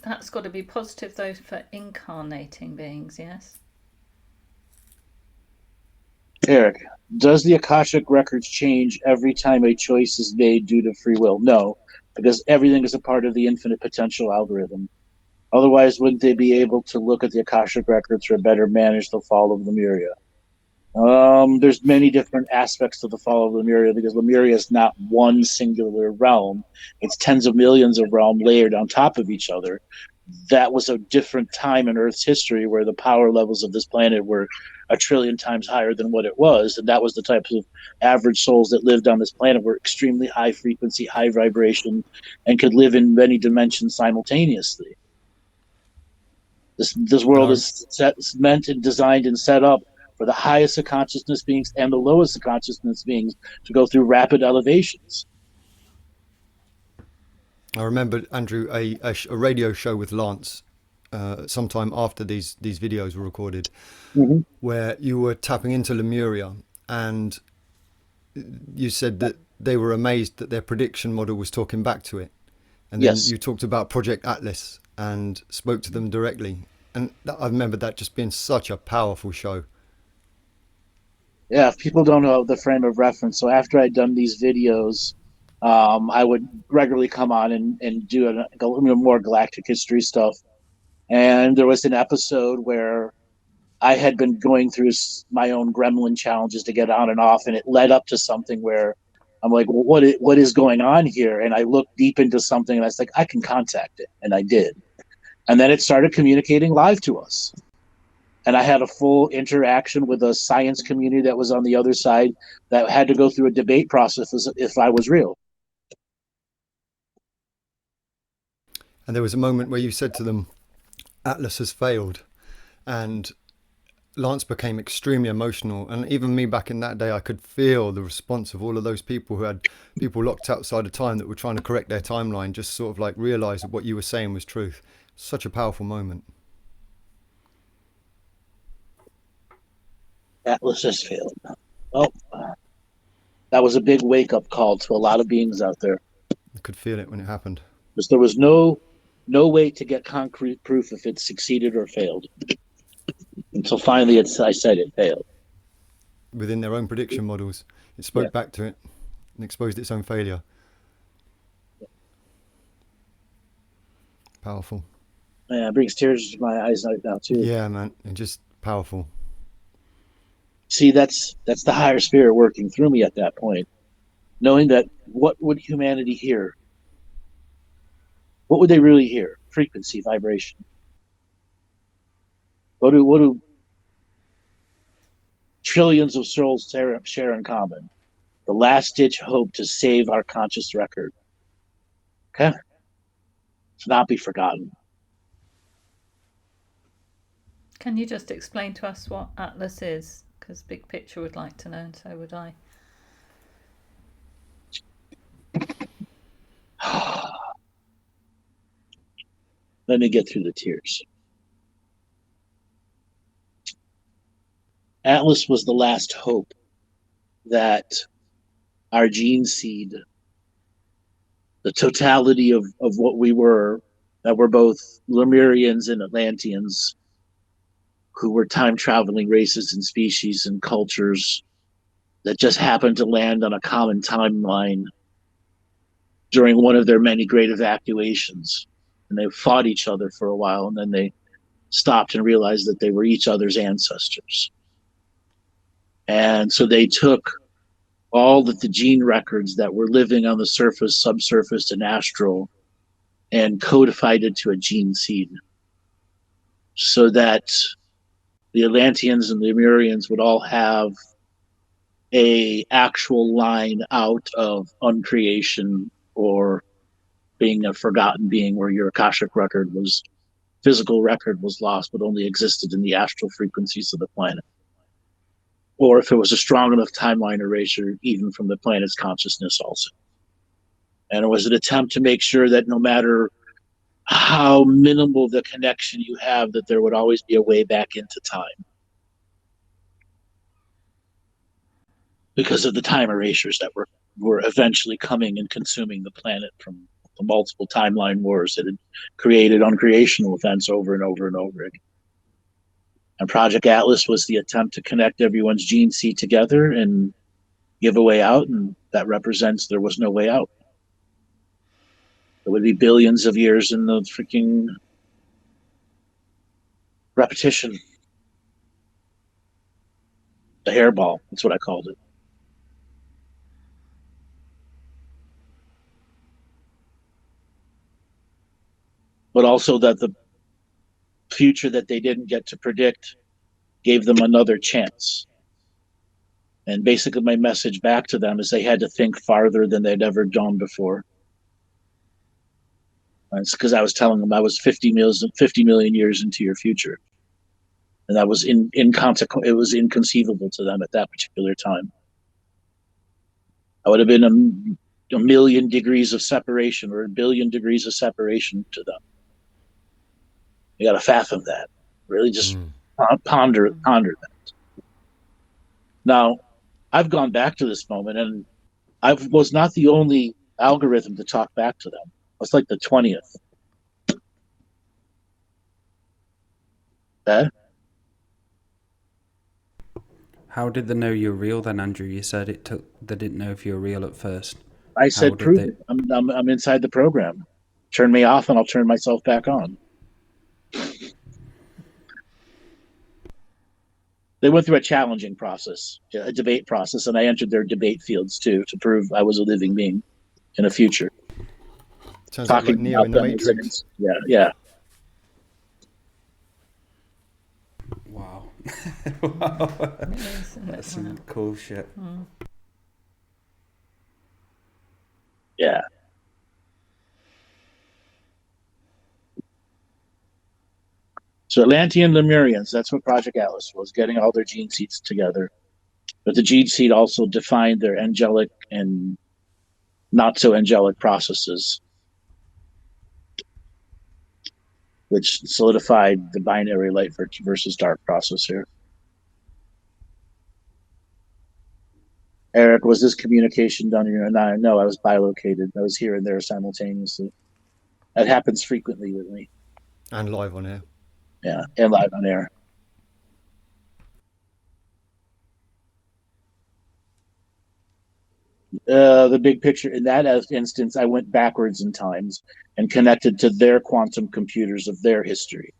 That's got to be positive, though, for incarnating beings, yes? Eric, does the Akashic Records change every time a choice is made due to free will? No, because everything is a part of the infinite potential algorithm. Otherwise, wouldn't they be able to look at the Akashic Records or better manage the fall of Lemuria? There's many different aspects to the fall of Lemuria, because Lemuria is not one singular realm. It's tens of millions of realms layered on top of each other. That was a different time in Earth's history where the power levels of this planet were a trillion times higher than what it was. And that was the types of average souls that lived on this planet were extremely high frequency, high vibration, and could live in many dimensions simultaneously. This world is meant and designed and set up for the highest of consciousness beings and the lowest of consciousness beings to go through rapid elevations. I remember, Andrew, a radio show with Lance sometime after these videos were recorded, mm-hmm. where you were tapping into Lemuria, and you said that they were amazed that their prediction model was talking back to it. And then yes. You talked about Project Atlas and spoke to them directly. And I remember that just being such a powerful show. Yeah, if people don't know the frame of reference, so after I'd done these videos, I would regularly come on and do more Galactic History stuff. And there was an episode where I had been going through my own gremlin challenges to get on and off, and it led up to something where I'm like, well, what is going on here? And I looked deep into something, and I was like, I can contact it, and I did. And then it started communicating live to us. And I had a full interaction with a science community that was on the other side that had to go through a debate process as if I was real. And there was a moment where you said to them, Atlas has failed. And Lance became extremely emotional, and even me back in that day, I could feel the response of all of those people who had people locked outside of time that were trying to correct their timeline, just sort of like realize that what you were saying was truth. Such a powerful moment. Atlas has failed. Oh, that was a big wake-up call to a lot of beings out there. I could feel it when it happened. Because there was no way to get concrete proof if it succeeded or failed. Until finally I said it failed. Within their own prediction models, it spoke back to it and exposed its own failure. Powerful. Yeah, it brings tears to my eyes right now too. Yeah, man, and just powerful. See, that's the higher spirit working through me at that point, knowing that what would humanity hear? What would they really hear? Frequency, vibration. What do trillions of souls share in common? The last-ditch hope to save our conscious record. Okay? To not be forgotten. Can you just explain to us what Atlas is? Because Big Picture would like to know, and so would I. Let me get through the tears. Atlas was the last hope that our gene seed, the totality of what we were, that were both Lemurians and Atlanteans, who were time-traveling races and species and cultures that just happened to land on a common timeline during one of their many great evacuations. And they fought each other for a while, and then they stopped and realized that they were each other's ancestors. And so they took all the gene records that were living on the surface, subsurface, and astral, and codified it to a gene seed, so that the Atlanteans and the Lemurians would all have a actual line out of uncreation or being a forgotten being, where your Akashic record was, physical record was lost, but only existed in the astral frequencies of the planet. Or if it was a strong enough timeline erasure, even from the planet's consciousness also. And it was an attempt to make sure that no matter how minimal the connection you have, that there would always be a way back into time. Because of the time erasures that were eventually coming and consuming the planet from the multiple timeline wars that had created uncreational events over and over and over again. And Project Atlas was the attempt to connect everyone's gene seed together and give a way out, and that represents there was no way out. There would be billions of years in the freaking repetition. The hairball, that's what I called it. But also that the future that they didn't get to predict gave them another chance. And basically my message back to them is they had to think farther than they'd ever done before. And it's because I was telling them I was 50 million years into your future. And that was it was inconceivable to them at that particular time. I would have been a million degrees of separation, or a billion degrees of separation to them. You got to fathom that. Really just ponder that. Now, I've gone back to this moment, and I was not the only algorithm to talk back to them. I was like the 20th. Okay? How did they know you're real then, Andrew? You said they didn't know if you were real at first. I said, prove it. I'm inside the program. Turn me off and I'll turn myself back on. They went through a challenging process, a debate process, and I entered their debate fields too to prove I was a living being in a future. Sounds like Neo in the Matrix. Yeah. Wow. Wow. That's some cool shit. Yeah. So Atlantean Lemurians, that's what Project Atlas was, getting all their gene seeds together. But the gene seed also defined their angelic and not so angelic processes, which solidified the binary light versus dark process here. Eric, was this communication done here? No, I was bilocated. I was here and there simultaneously. That happens frequently with me. And live on air. Yeah, and live on air. The big picture, in that instance, I went backwards in times and connected to their quantum computers of their history.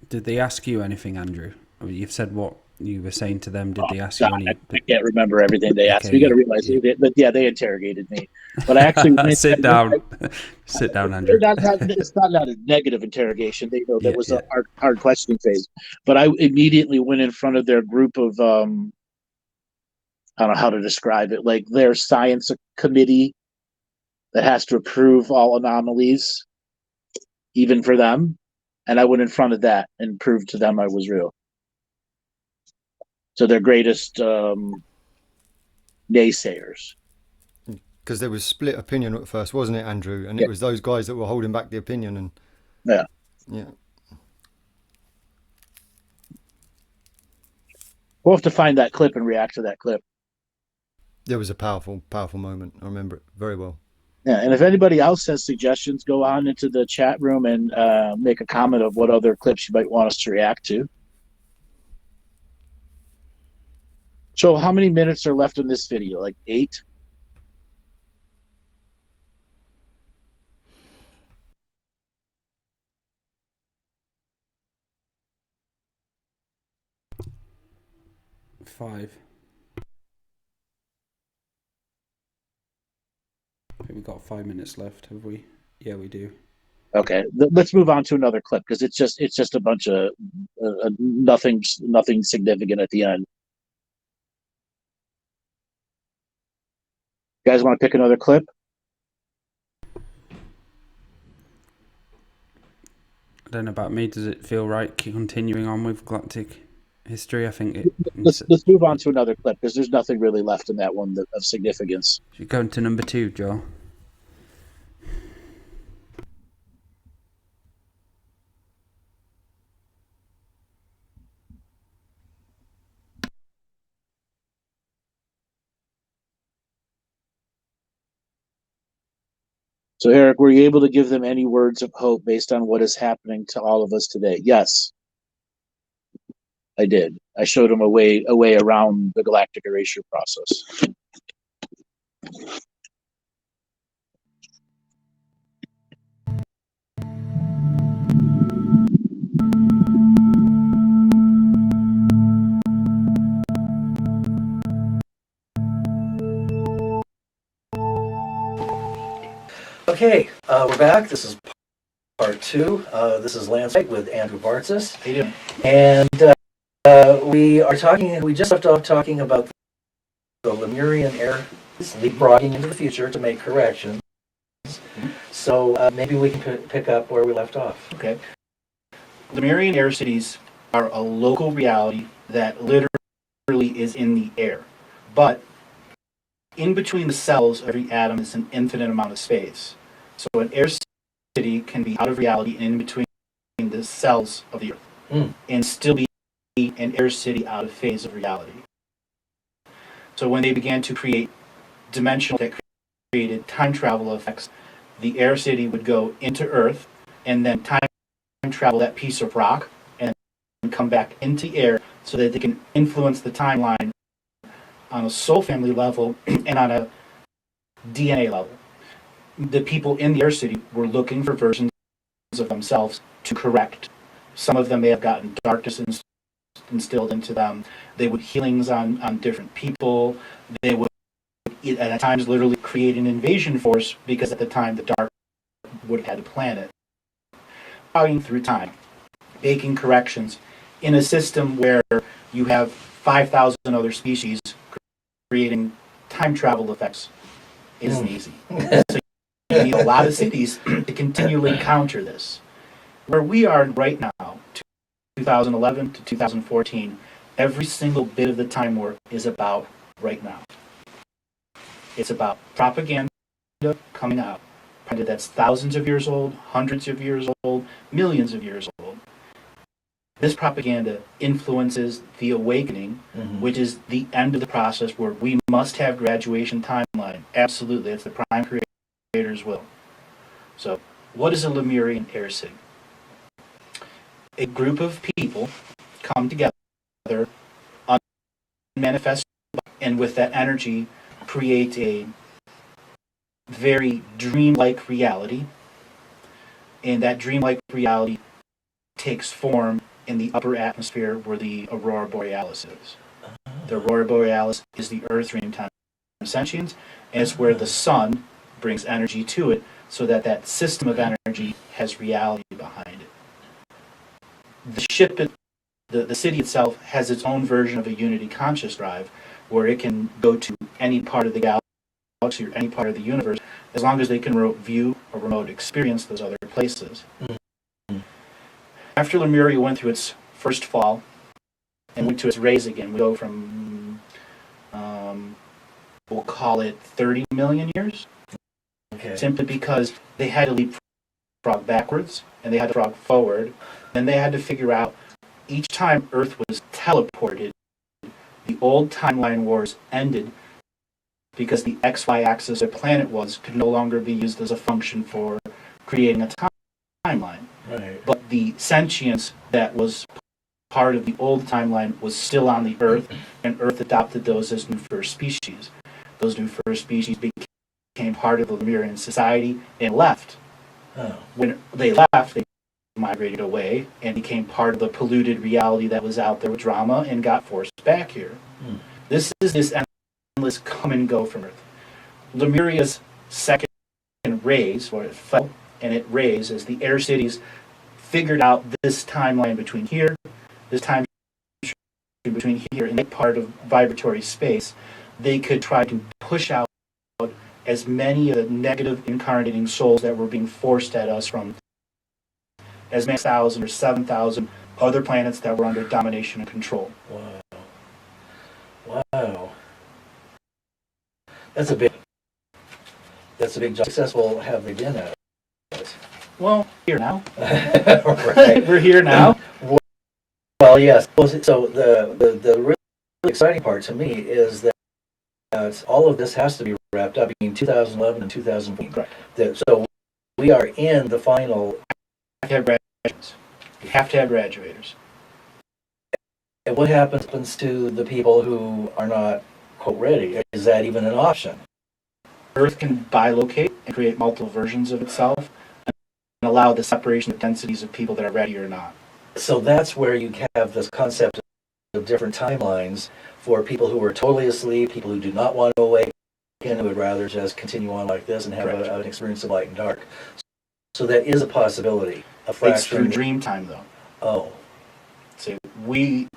Did they ask you anything, Andrew? I mean, you've said what you were saying to them. Did they ask you any? I can't remember everything they asked. Okay, you got to realize, but yeah, they interrogated me. But I actually sit down, Andrew. It's not a negative interrogation. They know that was a hard questioning phase. But I immediately went in front of their group of I don't know how to describe it, like their science committee that has to approve all anomalies, even for them. And I went in front of that and proved to them I was real. So their greatest naysayers. Because there was split opinion at first, wasn't it, Andrew? And it was those guys that were holding back the opinion. And yeah. We'll have to find that clip and react to that clip. There was a powerful moment. I remember it very well. Yeah, and if anybody else has suggestions, go on into the chat room and make a comment of what other clips you might want us to react to. So how many minutes are left in this video? Like 8? Five. I think we've got 5 minutes left, have we? Yeah, we do. Okay, let's move on to another clip because it's just a bunch of nothing significant at the end. You guys want to pick another clip? I don't know about me. Does it feel right continuing on with Galactic History? I think let's move on to another clip because there's nothing really left in that one of significance. Should we go into number 2, Joel? So, Eric, were you able to give them any words of hope based on what is happening to all of us today? Yes, I did. I showed them a way around the galactic erasure process. Okay, we're back. This is part 2. This is Landscape with Andrew Bartzis. How you doing? And we just left off talking about the Lemurian era leapfrogging into the future to make corrections. Mm-hmm. So maybe we can pick up where we left off. Okay. Lemurian air cities are a local reality that literally is in the air. But in between the cells of every atom is an infinite amount of space. So an air city can be out of reality in between the cells of the Earth and still be an air city out of phase of reality. So when they began to create dimensional that created time travel effects, the air city would go into Earth and then time travel that piece of rock and come back into air so that they can influence the timeline on a soul family level and on a DNA level. The people in the air city were looking for versions of themselves to correct. Some of them may have gotten darkness instilled into them. They would healings on different people. They would at times literally create an invasion force because at the time the dark would have had a planet. Going through time, making corrections in a system where you have 5,000 other species creating time travel effects isn't easy. So you need a lot of cities to continually counter this. Where we are right now, 2011 to 2014, every single bit of the time warp is about right now. It's about propaganda coming out. Propaganda that's thousands of years old, hundreds of years old, millions of years old. This propaganda influences the awakening, which is the end of the process where we must have graduation timeline. Absolutely, it's the prime creator's will. So, what is a Lemurian air sig? A group of people come together, manifest, and with that energy create a very dreamlike reality. And that dreamlike reality takes form in the upper atmosphere where the Aurora Borealis is. The Aurora Borealis is the Earth dreamtime sentience, and it's where the sun brings energy to it so that that system of energy has reality behind it. The ship, the city itself, has its own version of a unity conscious drive where it can go to any part of the galaxy or any part of the universe as long as they can remote view or remote experience those other places. After Lemuria went through its first fall and went to its raise again, we go from, we'll call it 30 million years. Okay. Simply because they had to leapfrog backwards and they had to frog forward. Then they had to figure out each time Earth was teleported, the old timeline wars ended because the XY axis of the planet could no longer be used as a function for creating a timeline. Right. But the sentience that was part of the old timeline was still on the Earth, and Earth adopted those as new first species. Those new first species became part of the Lemurian society and left. Oh. When they left, they migrated away and became part of the polluted reality that was out there with drama and got forced back here. This is this endless come and go from Earth. Lemuria's second raise, where it fell, and it raised as the air cities figured out this timeline between here, this time between here, and that part of vibratory space. They could try to push out as many of the negative incarnating souls that were being forced at us from as many 1,000 or 7,000 other planets that were under domination and control. Wow. That's a big job. Successful have they been at it? Well, here now. Right. We're here now. Well, yes. So the really exciting part to me is that all of this has to be wrapped up in 2011 and 2014. Correct. So we are in the final. We have to have graduations. We have to have graduators. And what happens to the people who are not, quote, ready? Is that even an option? Earth can bilocate and create multiple versions of itself and allow the separation of densities of people that are ready or not. So that's where you have this concept of different timelines for people who are totally asleep, people who do not want to awaken, who would rather just continue on like this and have an experience of light and dark. So that is a possibility. It's through dream time, though. Oh. So we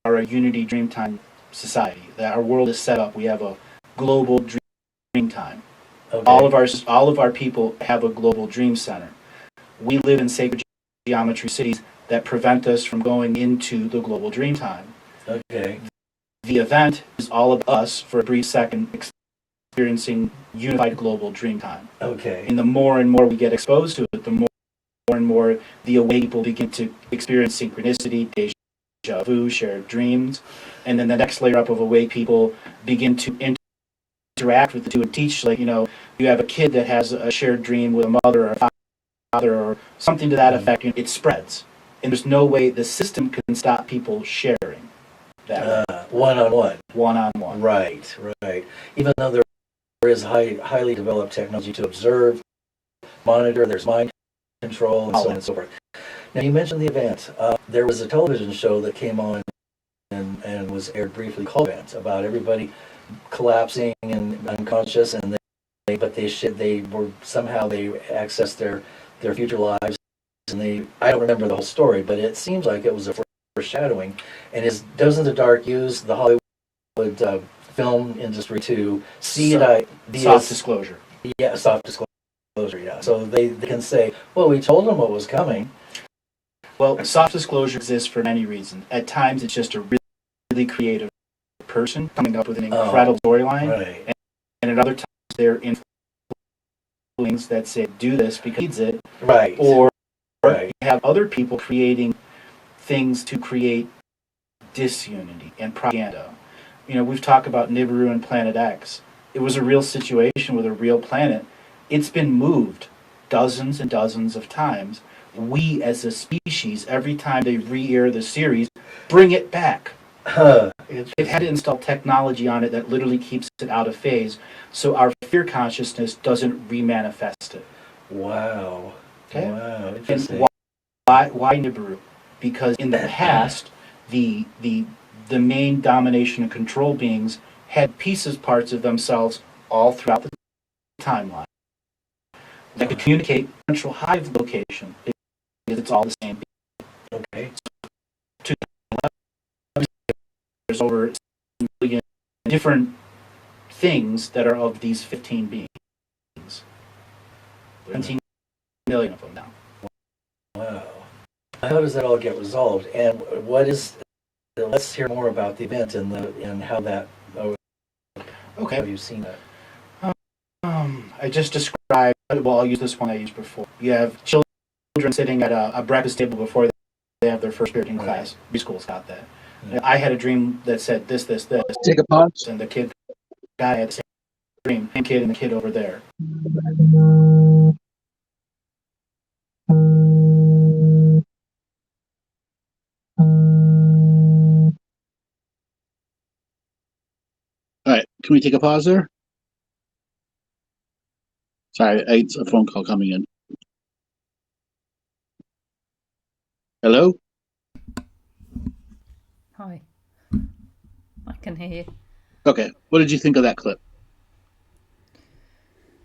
are a unity dream time society. That our world is set up. We have a global dream time. Okay. All of our people have a global dream center. We live in sacred geometry cities that prevent us from going into the global dream time. Okay. The event is all of us for a brief second experiencing unified global dream time. Okay. And the more and more we get exposed to it, the more and more the awake people begin to experience synchronicity, deja vu, shared dreams, and then the next layer up of awake people begin to interact with the two and teach. Like, you have a kid that has a shared dream with a mother or a father or something to that effect. It spreads, and there's no way the system can stop people sharing that one-on-one. One-on-one. Right. Even though there is highly developed technology to observe, monitor, there's mind control, and so on and so forth. Now, you mentioned the event. There was a television show that came on and was aired briefly called Event, about everybody collapsing and unconscious, and they accessed their future lives, and I don't remember the whole story, but it seems like it was a foreshadowing. And doesn't the dark use the Hollywood film industry to see soft disclosure? Yeah, soft disclosure. yeah. So they can say, well, we told them what was coming. Well, soft disclosure exists for many reasons. At times, it's just a really creative person coming up with an incredible storyline. Right. And at other times, they're influenced that say, do this because it needs it. Right. Or you have other people creating things to create disunity and propaganda. You know, we've talked about Nibiru and Planet X. It was a real situation with a real planet. It's been moved dozens and dozens of times. We, as a species, every time they re-air the series, bring it back. They've had to install technology on it that literally keeps it out of phase, so our fear consciousness doesn't re-manifest it. Wow. Okay? Wow. Interesting. And why Nibiru? Because in the past, the main domination and control beings had parts of themselves all throughout the timeline that could communicate central hive location because it's all the same being. Okay. There's over 1 million different things that are of these 15 beings. 17 million of them now. Wow. How does that all get resolved? And let's hear more about the event and how that. Okay. Have you seen that? I just described. Well, I'll use this one I used before. You have children sitting at a breakfast table before they have their first period in class. Preschool's got that. Mm-hmm. I had a dream that said this. Take a pause. And the guy had the same dream. And the kid over there. All right, can we take a pause there? Sorry, it's a phone call coming in. Hello? Hi. I can hear you. Okay, what did you think of that clip?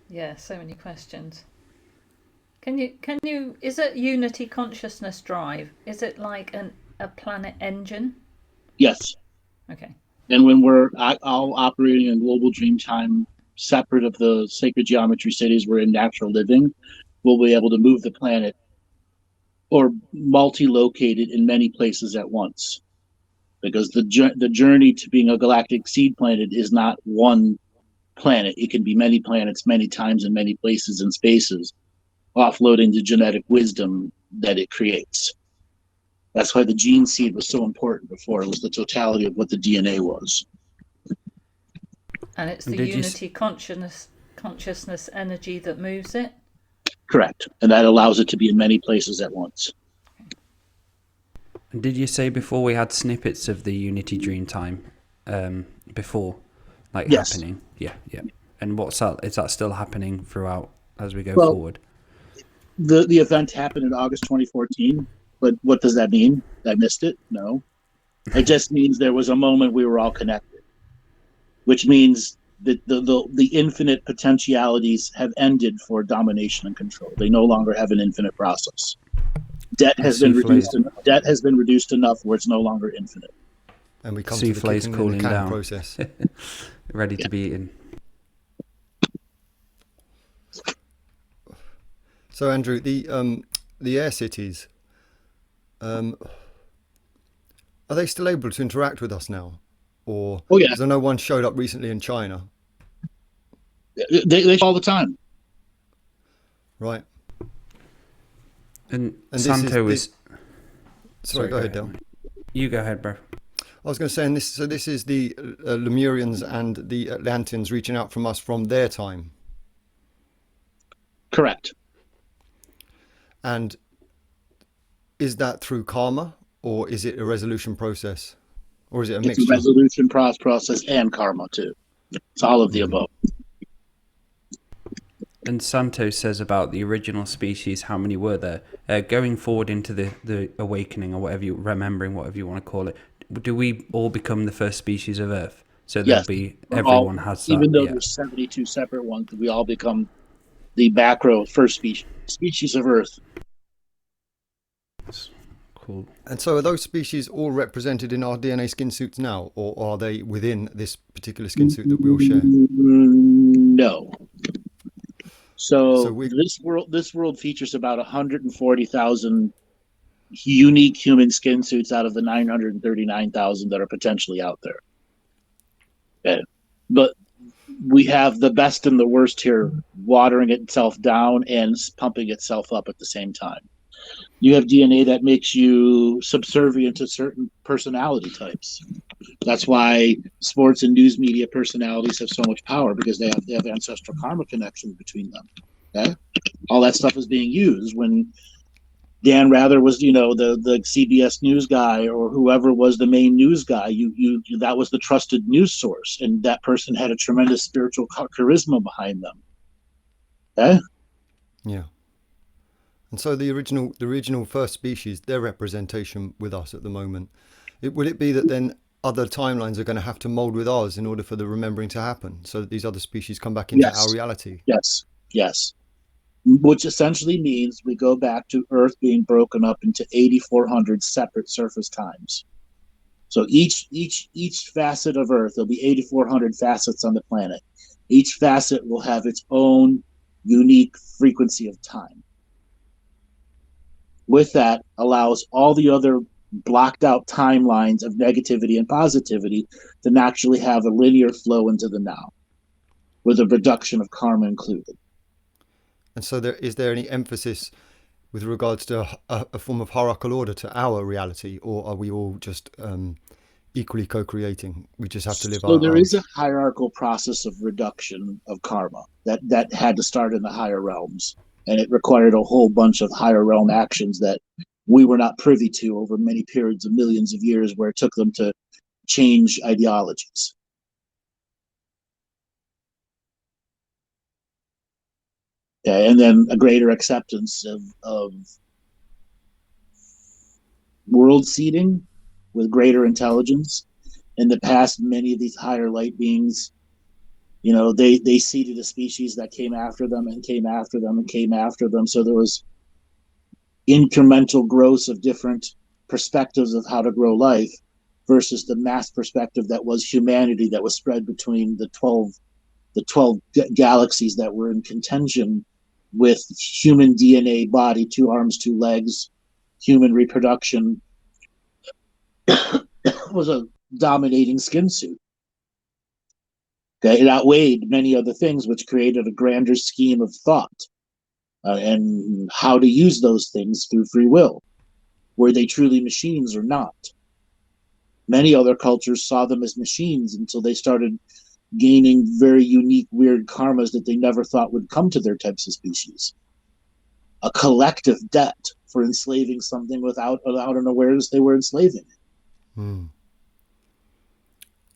Yeah, so many questions. Can you is it Unity Consciousness Drive? Is it like a planet engine? Yes. Okay. And when we're all operating in global dream time, separate of the sacred geometry cities, we're in natural living, we'll be able to move the planet or multi-located in many places at once. Because the journey to being a galactic seed planet is not one planet. It can be many planets, many times, in many places and spaces, offloading the genetic wisdom that it creates. That's why the gene seed was so important before. It was the totality of what the DNA was. And it's the Unity consciousness energy that moves it? Correct. And that allows it to be in many places at once. And did you say before we had snippets of the Unity Dream Time before, like yes. happening? Yeah. And what's that? Is that still happening throughout as we go forward? The event happened in August 2014, but what does that mean? I missed it? No. It just means there was a moment we were all connected, which means that the infinite potentialities have ended for domination and control. They no longer have an infinite process. Debt has been reduced enough where it's no longer infinite. And we come to the kicking cooling down process. Ready to be eaten. So Andrew, the air cities, are they still able to interact with us now? Or because I know one showed up recently in China. They all the time. Right. And Santo is. Sorry, go ahead, Del. You go ahead, bro. I was going to say, and this is the Lemurians and the Atlanteans reaching out from us from their time. Correct. And is that through karma, or is it a resolution process, or is it a mixture? It's a resolution process and karma too. It's all of the above. And Santos says about the original species, how many were there? Going forward into the awakening, or whatever you want to call it, do we all become the first species of Earth? So there'll be everyone has that. Even though there's 72 separate ones, we all become the macro first species of Earth. Cool. And so are those species all represented in our DNA skin suits now, or are they within this particular skin suit that we all share? No. So we this world features about 140,000 unique human skin suits out of the 939,000 that are potentially out there. Okay. But we have the best and the worst here watering itself down and pumping itself up at the same time. You have DNA that makes you subservient to certain personality types. That's why sports and news media personalities have so much power, because they have ancestral karma connections between them. Okay? All that stuff is being used when Dan Rather was, the CBS news guy, or whoever was the main news guy. You that was the trusted news source, and that person had a tremendous spiritual charisma behind them. Okay? Yeah. And so the original first species, their representation with us at the moment, would it be that then other timelines are going to have to mold with ours in order for the remembering to happen, so that these other species come back into our reality? Yes. Which essentially means we go back to Earth being broken up into 8,400 separate surface times. So each facet of Earth, there'll be 8,400 facets on the planet. Each facet will have its own unique frequency of time. With that, allows all the other blocked out timelines of negativity and positivity to naturally have a linear flow into the now, with a reduction of karma included. And so is there any emphasis with regards to a form of hierarchical order to our reality, or are we all just equally co-creating? We just have to live So there ours. is a hierarchical process of reduction of karma that had to start in the higher realms, and it required a whole bunch of higher realm actions that we were not privy to over many periods of millions of years, where it took them to change ideologies. Okay, and then a greater acceptance of world seeding with greater intelligence. In the past, many of these higher light beings, they seeded a species that came after them and came after them and came after them. So there was incremental growth of different perspectives of how to grow life, versus the mass perspective that was humanity, that was spread between the 12 galaxies that were in contention with human DNA, body, 2 arms, 2 legs, human reproduction was a dominating skin suit. Okay, it outweighed many other things, which created a grander scheme of thought and how to use those things through free will. Were they truly machines or not? Many other cultures saw them as machines until they started gaining very unique, weird karmas that they never thought would come to their types of species. A collective debt for enslaving something without an awareness they were enslaving it. Hmm.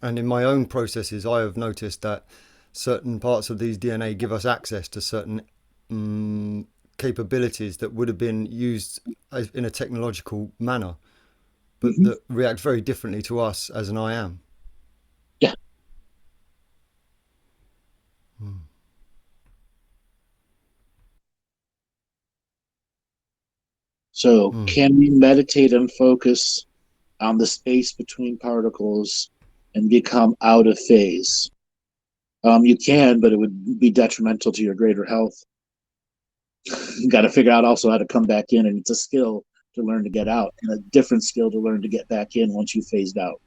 And in my own processes, I have noticed that certain parts of these DNA give us access to certain capabilities that would have been used in a technological manner, but that react very differently to us as an I am. Yeah. So can we meditate and focus on the space between particles and become out of phase? You can, but it would be detrimental to your greater health. You got to figure out also how to come back in, and it's a skill to learn to get out, and a different skill to learn to get back in once you phased out.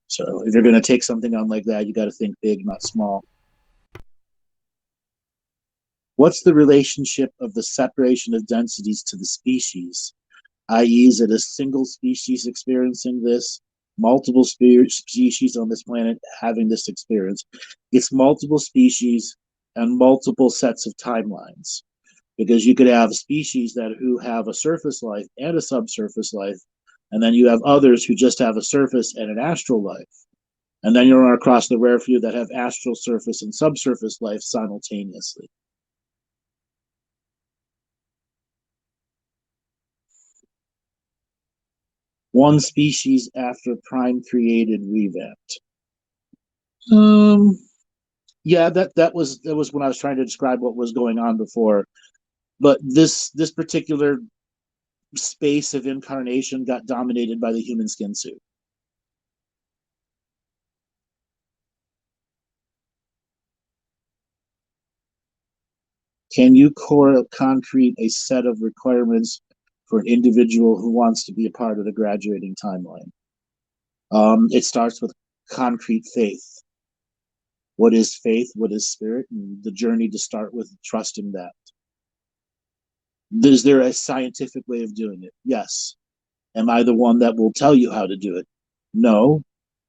So if you're going to take something on like that, you got to think big, not small. What's the relationship of the separation of densities to the species? I.e., is it a single species experiencing this? Multiple species on this planet having this experience? It's multiple species and multiple sets of timelines. Because you could have species who have a surface life and a subsurface life, and then you have others who just have a surface and an astral life. And then you run across the rare few that have astral surface and subsurface life simultaneously. One species after prime created revamped. Yeah, that was when I was trying to describe what was going on before. But this particular space of incarnation got dominated by the human skin suit. Can you concrete a set of requirements for an individual who wants to be a part of the graduating timeline? It starts with concrete faith. What is faith? What is spirit? And the journey to start with trusting that. Is there a scientific way of doing it? Yes. Am I the one that will tell you how to do it? No.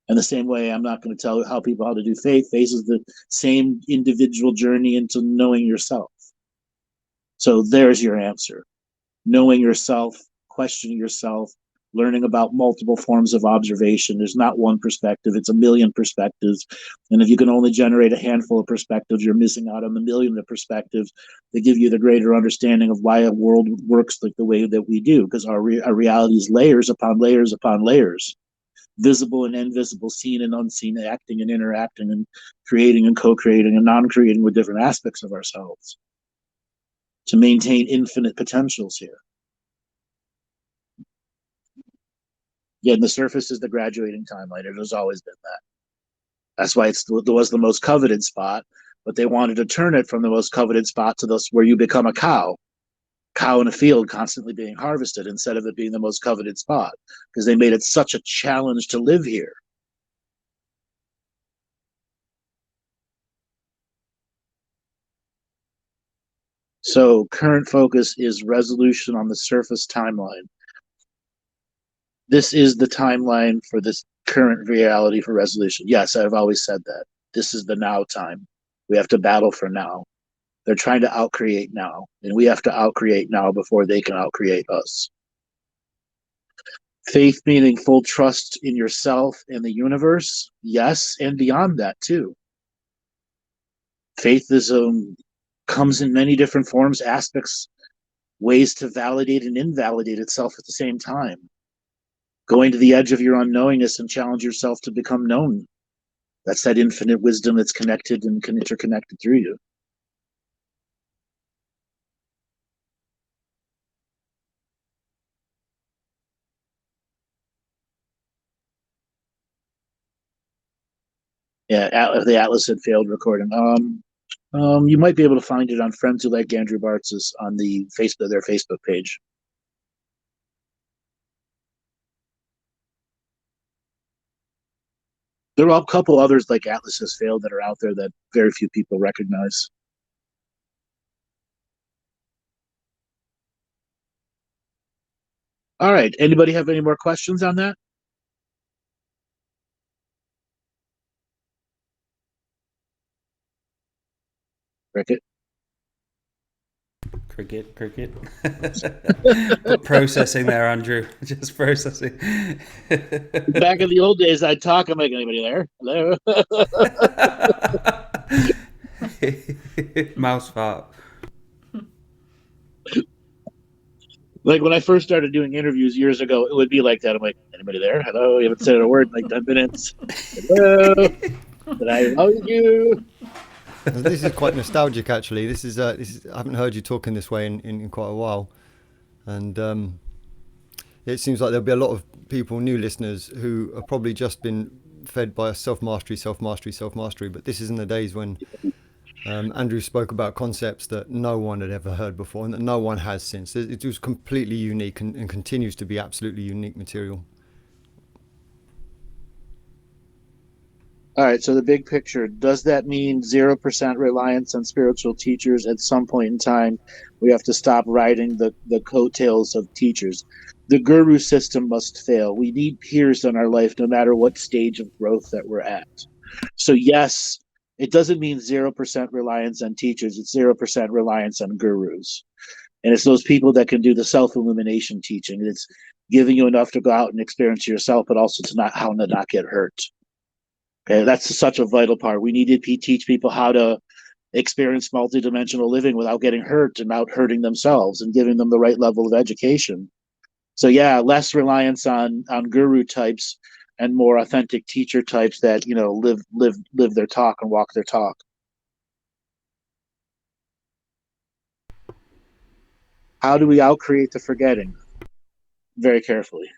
And the same way, I'm not going to tell how people how to do faith. Faith is the same individual journey into knowing yourself. So there's your answer. Knowing yourself, questioning yourself, learning about multiple forms of observation. There's not one perspective, it's a million perspectives. And if you can only generate a handful of perspectives, you're missing out on the million of perspectives that give you the greater understanding of why a world works like the way that we do, because our reality is layers upon layers upon layers. Visible and invisible, seen and unseen, acting and interacting and creating and co-creating and non-creating with different aspects of ourselves to maintain infinite potentials here. Again, the surface is the graduating timeline. It has always been that. That's why it was the most coveted spot, but they wanted to turn it from the most coveted spot to this where you become a cow in a field constantly being harvested, instead of it being the most coveted spot, because they made it such a challenge to live here. So current focus is resolution on the surface timeline. This is the timeline for this current reality for resolution. Yes, I've always said that. This is the now time. We have to battle for now. They're trying to outcreate now, and we have to outcreate now before they can outcreate us. Faith meaning full trust in yourself and the universe. Yes, and beyond that too. Faith is comes in many different forms, aspects, ways to validate and invalidate itself at the same time. Going to the edge of your unknowingness and challenge yourself to become known. That's that infinite wisdom that's connected and interconnected through you. Yeah, the Atlas had failed recording. You might be able to find it on Friends Who Like Andrew Bartzis on the their Facebook page. There are a couple others like Atlas has failed that are out there that very few people recognize. All right. Anybody have any more questions on that? Cricket. Cricket. But processing there, Andrew. Just processing. Back in the old days, I'd talk. I'm like, anybody there? Hello? Mouse fart. Like when I first started doing interviews years ago, it would be like that. I'm like, anybody there? Hello? You haven't said a word in like 10 minutes. Hello? Did I know you? This is quite nostalgic, actually. This is I haven't heard you talking this way in quite a while, and it seems like there'll be a lot of people, new listeners, who have probably just been fed by self-mastery. But this is in the days when Andrew spoke about concepts that no one had ever heard before and that no one has since. It was completely unique and continues to be absolutely unique material. All right, so the big picture, does that mean 0% reliance on spiritual teachers? At some point in time, we have to stop riding the coattails of teachers. The guru system must fail. We need peers in our life no matter what stage of growth that we're at. So yes, it doesn't mean 0% reliance on teachers. It's 0% reliance on gurus. And it's those people that can do the self-illumination teaching. It's giving you enough to go out and experience yourself, but also to not get hurt. Okay, that's such a vital part. We need to teach people how to experience multidimensional living without getting hurt and without hurting themselves, and giving them the right level of education. So yeah, less reliance on guru types and more authentic teacher types that, you know, live their talk and walk their talk. How do we outcreate the forgetting? Very carefully.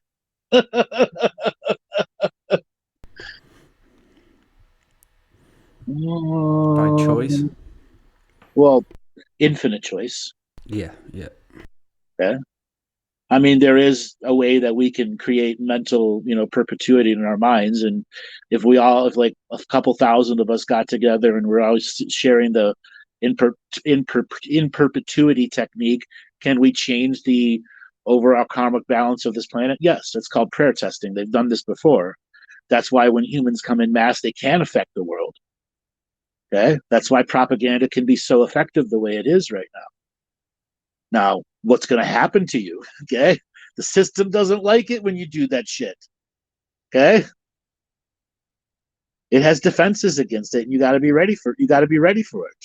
By choice? Well, infinite choice. Yeah. Okay. I mean, there is a way that we can create mental, perpetuity in our minds. And if like a couple thousand of us got together and we're always sharing the in perpetuity technique, can we change the overall karmic balance of this planet? Yes, that's called prayer testing. They've done this before. That's why when humans come in mass, they can affect the world. Okay, that's why propaganda can be so effective the way it is right now. Now, what's going to happen to you? Okay, the system doesn't like it when you do that shit. Okay, it has defenses against it, and you got to be ready for it.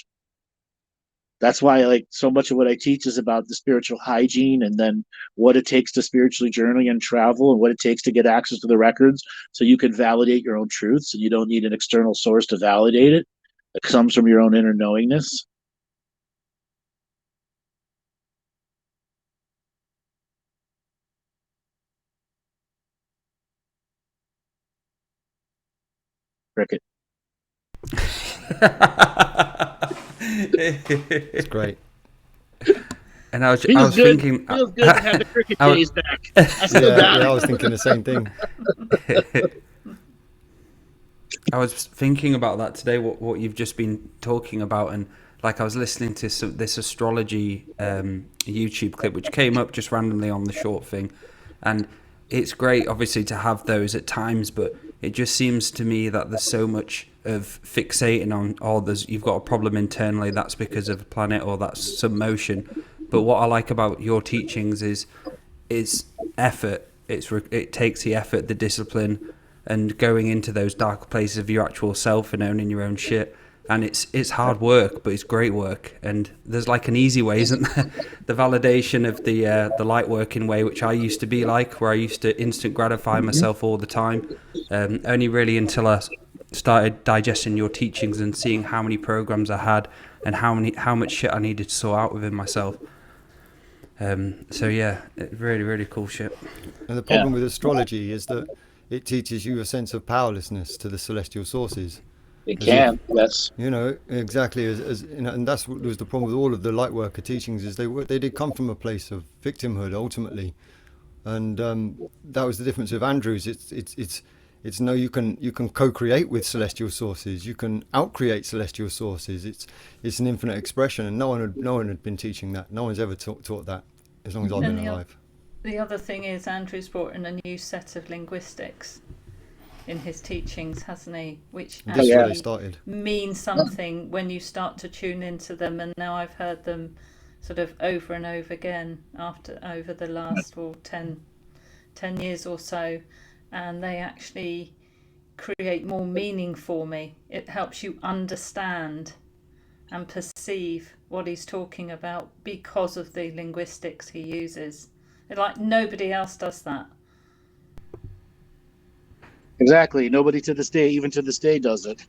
That's why, like, so much of what I teach is about the spiritual hygiene, and then what it takes to spiritually journey and travel, and what it takes to get access to the records, so you can validate your own truths, and you don't need an external source to validate it. It comes from your own inner knowingness. Cricket. It's great. And I was Feels thinking, feels good to have the cricket days back. I still got I it. was thinking the same thing. I was thinking about that today, what you've just been talking about, and like I was listening to this astrology YouTube clip which came up just randomly on the short thing, and it's great obviously to have those at times, but it just seems to me that there's so much of fixating on, you've got a problem internally, that's because of the planet, or that's some motion. But what I like about your teachings is effort. It takes the effort, the discipline, and going into those dark places of your actual self and owning your own shit. And it's hard work, but it's great work. And there's like an easy way, isn't there? The validation of the light working way, which I used to be like, where I used to instant gratify myself all the time. Only really until I started digesting your teachings and seeing how many programs I had and how much shit I needed to sort out within myself. So yeah, really, really cool shit. And the problem with astrology is that it teaches you a sense of powerlessness to the celestial sources. It can, yes. Exactly. And that's what was the problem with all of the lightworker teachings, is they did come from a place of victimhood ultimately, and that was the difference with Andrew's. It's no, you can co-create with celestial sources. You can out-create celestial sources. It's an infinite expression, and no one had been teaching that. No one's ever taught that as long as I've been alive. The other thing is Andrew's brought in a new set of linguistics in his teachings, hasn't he? Which actually mean something when you start to tune into them. And now I've heard them sort of over and over again over the last 10 years or so, and they actually create more meaning for me. It helps you understand and perceive what he's talking about because of the linguistics he uses. Like nobody else does that. Exactly. Nobody even to this day, does it.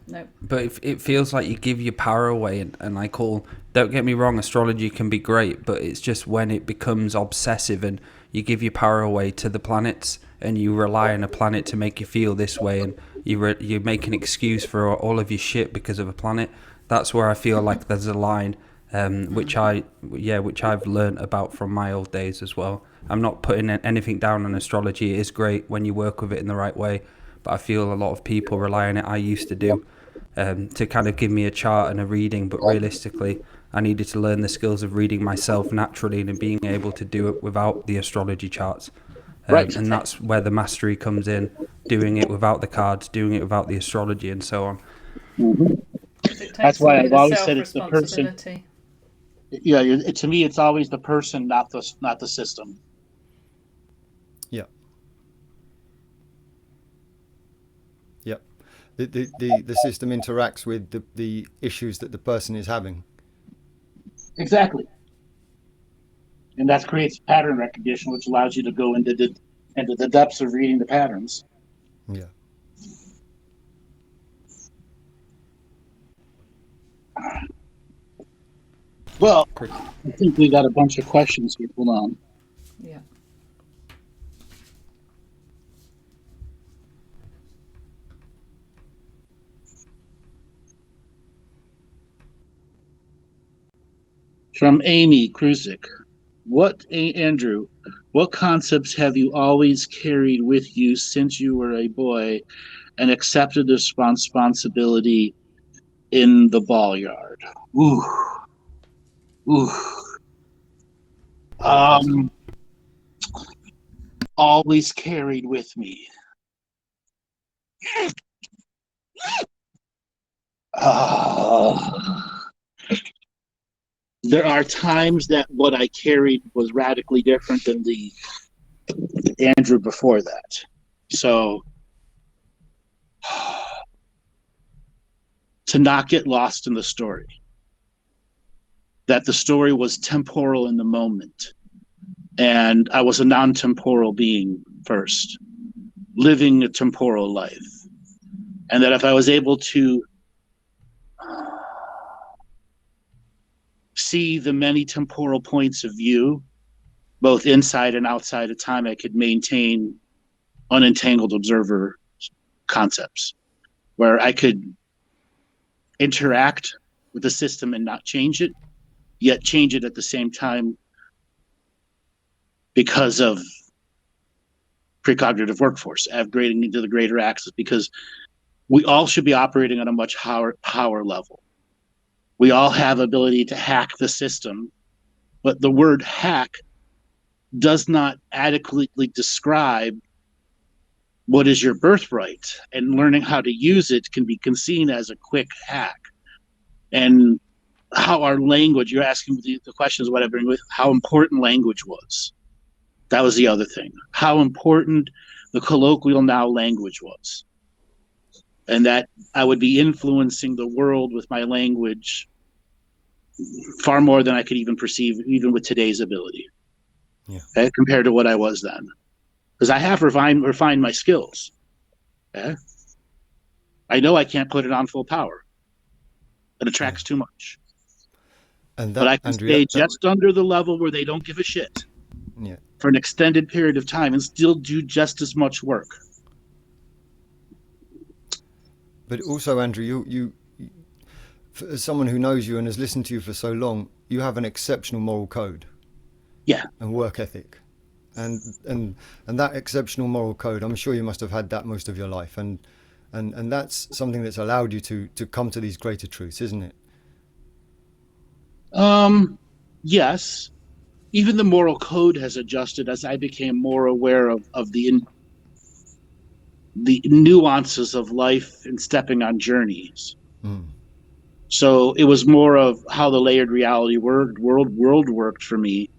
No. But it feels like you give your power away, and like don't get me wrong, astrology can be great, but it's just when it becomes obsessive and you give your power away to the planets and you rely on a planet to make you feel this way, and you make an excuse for all of your shit because of a planet. That's where I feel like there's a line, which I've learned about from my old days as well. I'm not putting anything down on astrology. It is great when you work with it in the right way, but I feel a lot of people rely on it. I used to do, to kind of give me a chart and a reading, but realistically I needed to learn the skills of reading myself naturally and being able to do it without the astrology charts. Right. And that's where the mastery comes in, doing it without the cards, doing it without the astrology, and so on. Mm-hmm. That's why I've always said it's the person. Yeah, to me, it's always the person, not the system. Yeah. Yep. The system interacts with the issues that the person is having. Exactly. And that creates pattern recognition, which allows you to go into the depths of reading the patterns. Yeah. Well, I think we got a bunch of questions here. Hold on. Yeah. From Amy Kruzik. Andrew, what concepts have you always carried with you since you were a boy and accepted this responsibility in the ball yard? Ooh. Always carried with me. There are times that what I carried was radically different than the Andrew before that. So to not get lost in the story, that the story was temporal in the moment, and I was a non-temporal being first, living a temporal life, and that if I was able to see the many temporal points of view, both inside and outside of time, I could maintain unentangled observer concepts, where I could interact with the system and not change it, yet change it at the same time because of precognitive workforce, upgrading into the greater axis, because we all should be operating on a much higher power level. We all have ability to hack the system, but the word hack does not adequately describe what is your birthright, and learning how to use it can be seen as a quick hack. And how our language, you're asking the questions, what I bring with, how important language was. That was the other thing. How important the colloquial now language was. And that I would be influencing the world with my language far more than I could even perceive, even with today's ability. Yeah. Okay, compared to what I was then. Because I have refined my skills. Okay? I know I can't put it on full power. It attracts too much. And that, but I can Andrew, stay just under the level where they don't give a shit for an extended period of time and still do just as much work. But also, Andrew, you as someone who knows you and has listened to you for so long, you have an exceptional moral code. Yeah. And work ethic. And that exceptional moral code, I'm sure you must have had that most of your life. And that's something that's allowed you to come to these greater truths, isn't it? Yes. Even the moral code has adjusted as I became more aware of the nuances of life and stepping on journeys. So it was more of how the layered reality world worked for me,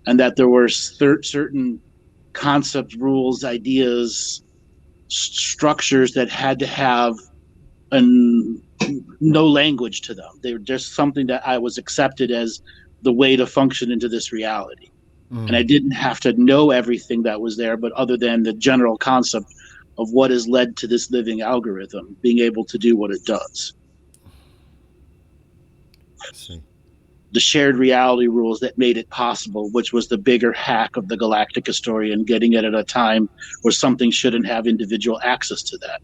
and that there were certain concepts, rules, ideas, structures that had to have no language to them. They were just something that I was accepted as the way to function into this reality. And I didn't have to know everything that was there, but other than the general concept of what has led to this living algorithm being able to do what it does. See. The shared reality rules that made it possible, which was the bigger hack of the Galactic Historian, getting it at a time where something shouldn't have individual access to that.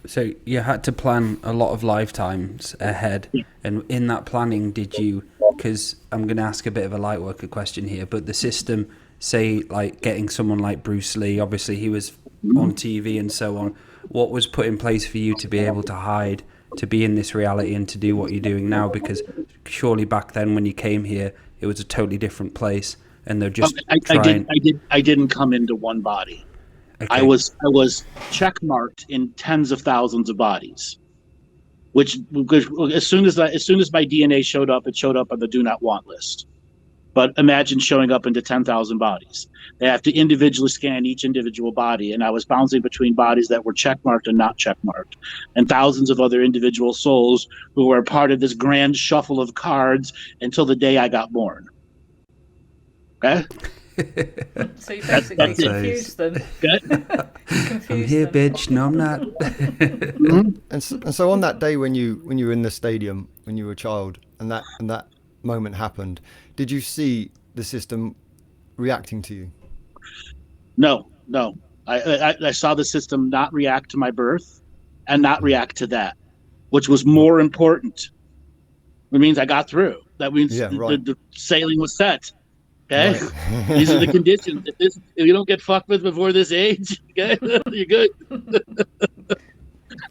So you had to plan a lot of lifetimes ahead, and in that planning, did you, because I'm going to ask a bit of a light worker question here, but the system, say like getting someone like Bruce Lee, obviously he was on TV and so on, what was put in place for you to be able to hide, to be in this reality and to do what you're doing now? Because surely back then when you came here, it was a totally different place, and they're just I didn't come into one body. Okay. I was checkmarked in tens of thousands of bodies, which as soon as my DNA showed up, it showed up on the do not want list. But imagine showing up into 10,000 bodies. They have to individually scan each individual body, and I was bouncing between bodies that were checkmarked and not checkmarked, and thousands of other individual souls who were part of this grand shuffle of cards until the day I got born. Okay. So you basically confused them. I'm here, bitch. No, I'm not. And so on that day when you were in the stadium when you were a child, and that moment happened, did you see the system reacting to you? No. I saw the system not react to my birth, and not react to that, which was more important. It means I got through. That means the sailing was set. Okay, these are the conditions. If you don't get fucked with before this age, okay, you're good.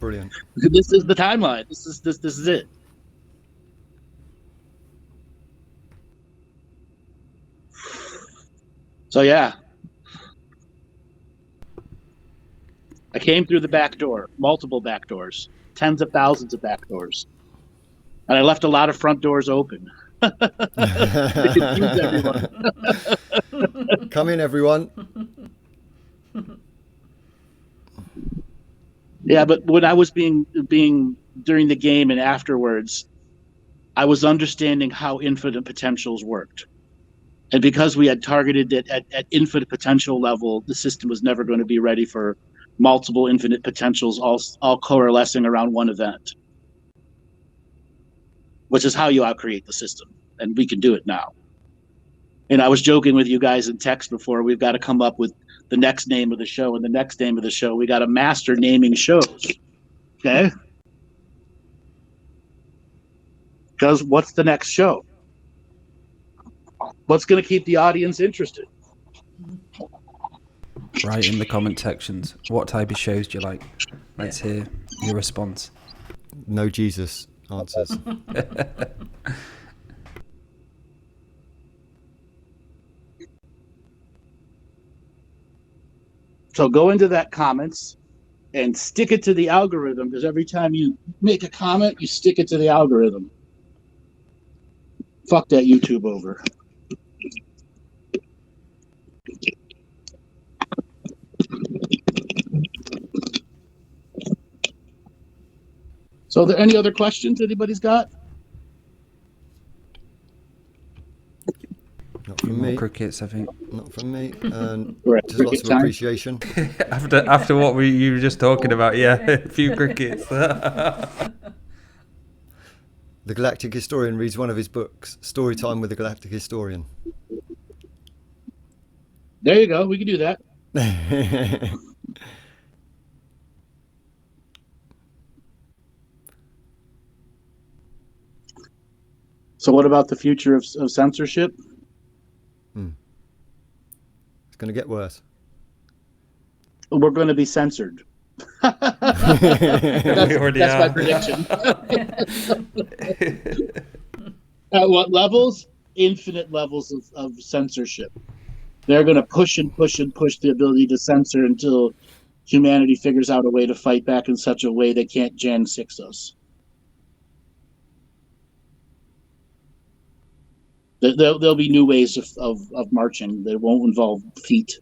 Brilliant. This is the timeline. This is it. So yeah, I came through the back door, multiple back doors, tens of thousands of back doors, and I left a lot of front doors open. To confuse everyone. Come in, everyone. Yeah, but when I was being during the game and afterwards, I was understanding how infinite potentials worked. And because we had targeted it at infinite potential level, the system was never going to be ready for multiple infinite potentials all coalescing around one event, which is how you out-create the system. And we can do it now. And I was joking with you guys in text before, we've got to come up with the next name of the show and the next name of the show. We got to master naming shows. Okay? Because what's the next show? What's going to keep the audience interested? Write in the comment sections. What type of shows do you like? Let's hear your response. No Jesus answers. So go into that comments and stick it to the algorithm, because every time you make a comment, you stick it to the algorithm. Fuck that YouTube over. So are there any other questions anybody's got? Not from More me. crickets, I think. Not from me. Just cricket lots of time. appreciation. after what you were just talking about, yeah, a few crickets. The Galactic Historian reads one of his books, Story Time with the Galactic Historian. There you go. We can do that. So what about the future of censorship? It's going to get worse. We're going to be censored. That's my prediction. At what levels? Infinite levels of censorship. They're going to push and push and push the ability to censor until humanity figures out a way to fight back in such a way they can't Jan 6 us. There'll be new ways of marching that won't involve feet.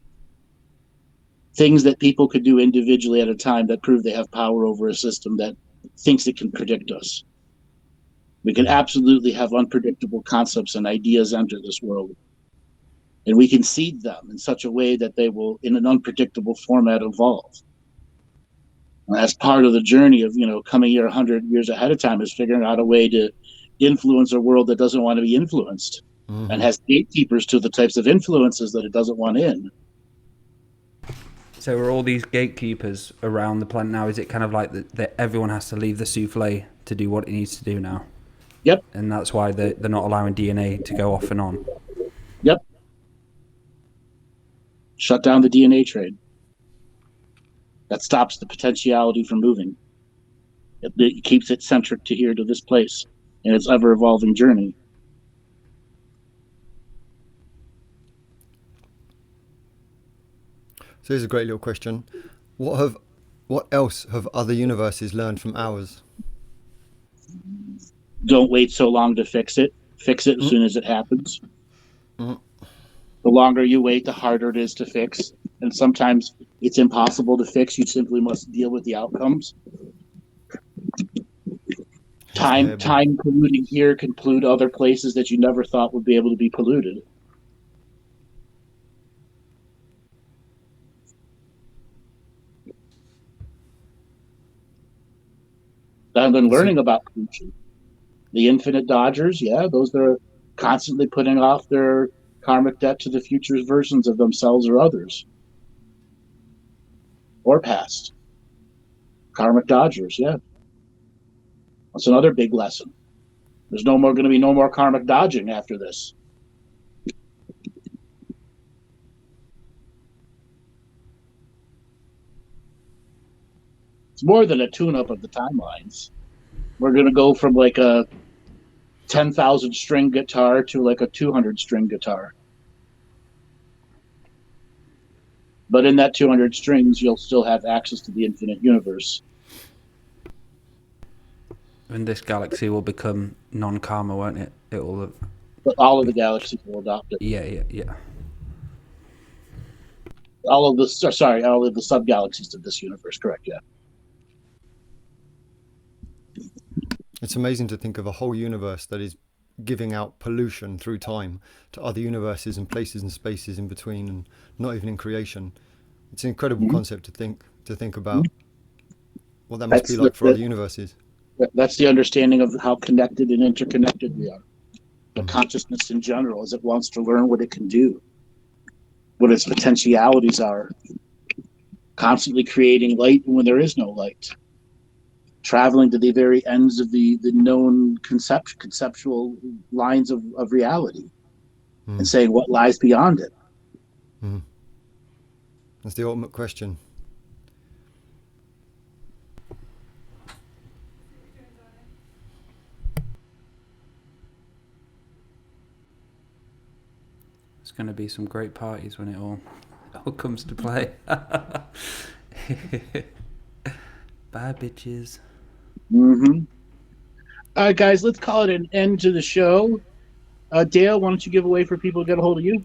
Things that people could do individually at a time that prove they have power over a system that thinks it can predict us. We can absolutely have unpredictable concepts and ideas enter this world. And we can seed them in such a way that they will, in an unpredictable format, evolve. And that's part of the journey of, coming here 100 years ahead of time, is figuring out a way to influence a world that doesn't want to be influenced, and has gatekeepers to the types of influences that it doesn't want in. So are all these gatekeepers around the planet now, is it kind of like that everyone has to leave the souffle to do what it needs to do now? Yep. And that's why they're not allowing DNA to go off and on? Yep. Shut down the DNA trade. That stops the potentiality from moving. It keeps it centric to here, to this place, in its ever-evolving journey. So here's a great little question. What else have other universes learned from ours? Don't wait so long to fix it. Fix it as soon as it happens. The longer you wait, the harder it is to fix. And sometimes it's impossible to fix. You simply must deal with the outcomes. Time polluting here can pollute other places that you never thought would be able to be polluted. I've been learning about pollution. The infinite dodgers, those that are constantly putting off their karmic debt to the future versions of themselves or others. Or past. Karmic dodgers, That's another big lesson. There's going to be no more karmic dodging after this. It's more than a tune-up of the timelines. We're going to go from like a 10,000 string guitar to like a 200 string guitar. But in that 200 strings, you'll still have access to the infinite universe. And this galaxy will become non-karma, won't it? It will. But all of the galaxies will adopt it. Yeah. All of the sub-galaxies of this universe, correct? Yeah. It's amazing to think of a whole universe that is giving out pollution through time to other universes and places and spaces in between, and not even in creation. It's an incredible concept to think about what that must be like for other universes. That's the understanding of how connected and interconnected we are. The consciousness in general, as it wants to learn what it can do, what its potentialities are, constantly creating light when there is no light, traveling to the very ends of the known conceptual lines of reality, and saying what lies beyond it. That's the ultimate question. It's going to be some great parties when it all comes to play. Bye, bitches. All right, guys, let's call it an end to the show. Dale, why don't you give away for people to get a hold of you?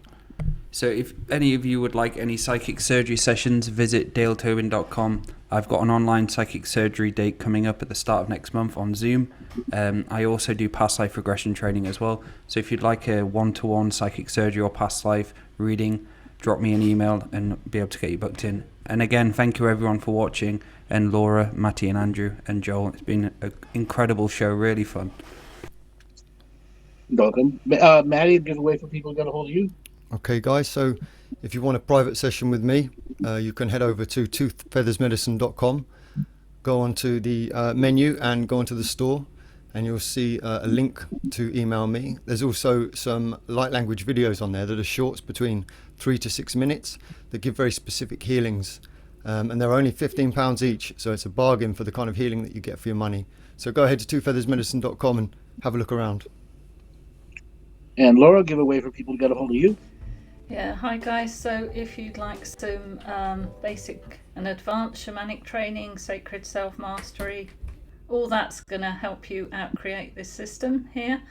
So if any of you would like any psychic surgery sessions, visit daletobin.com. I've got an online psychic surgery date coming up at the start of next month on Zoom. I also do past life regression training as well. So if you'd like a one-to-one psychic surgery or past life reading, drop me an email and be able to get you booked in. And again, thank you everyone for watching. And Laura, Matty and Andrew and Joel. It's been an incredible show, really fun. Welcome. Matty, give away for people to get a hold of you. Okay, guys, so if you want a private session with me, you can head over to toothfeathersmedicine.com, go onto the menu and go onto the store, and you'll see a link to email me. There's also some light language videos on there that are shorts between 3 to 6 minutes that give very specific healings, and they're only £15 each, so it's a bargain for the kind of healing that you get for your money. So go ahead to twofeathersmedicine.com and have a look around. And Laura, give away for people to get a hold of you. Yeah, hi guys. So if you'd like some basic and advanced shamanic training, sacred self-mastery, all that's going to help you out-create this system here.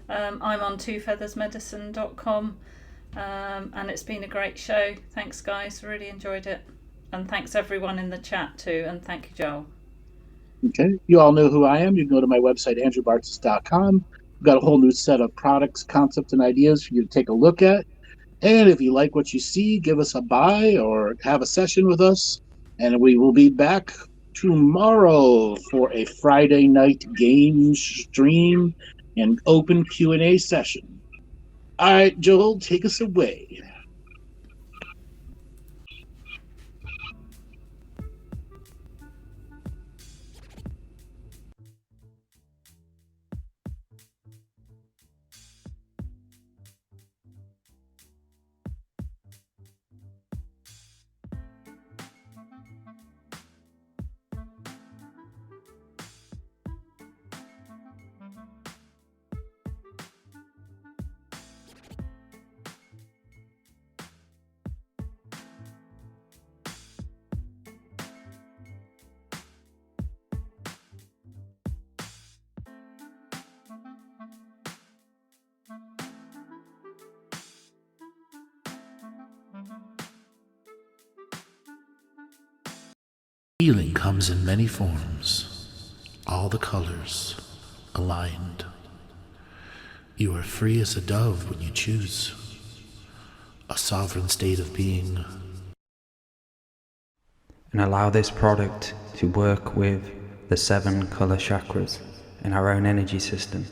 I'm on twofeathersmedicine.com, and it's been a great show. Thanks guys, really enjoyed it. And thanks everyone in the chat too, and thank you, Joel. Okay, you all know who I am. You can go to my website, andrewbartzis.com. We've got a whole new set of products, concepts, and ideas for you to take a look at. And if you like what you see, give us a buy or have a session with us. And we will be back tomorrow for a Friday night game stream and open Q&A session. All right, Joel, take us away. Healing comes in many forms, all the colors aligned. You are free as a dove when you choose, a sovereign state of being. And allow this product to work with the 7 color chakras in our own energy system.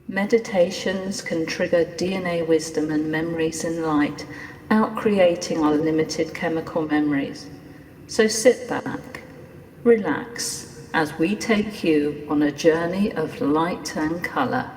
Meditations can trigger DNA wisdom and memories in light, out-creating our limited chemical memories. So sit back, relax, as we take you on a journey of light and colour.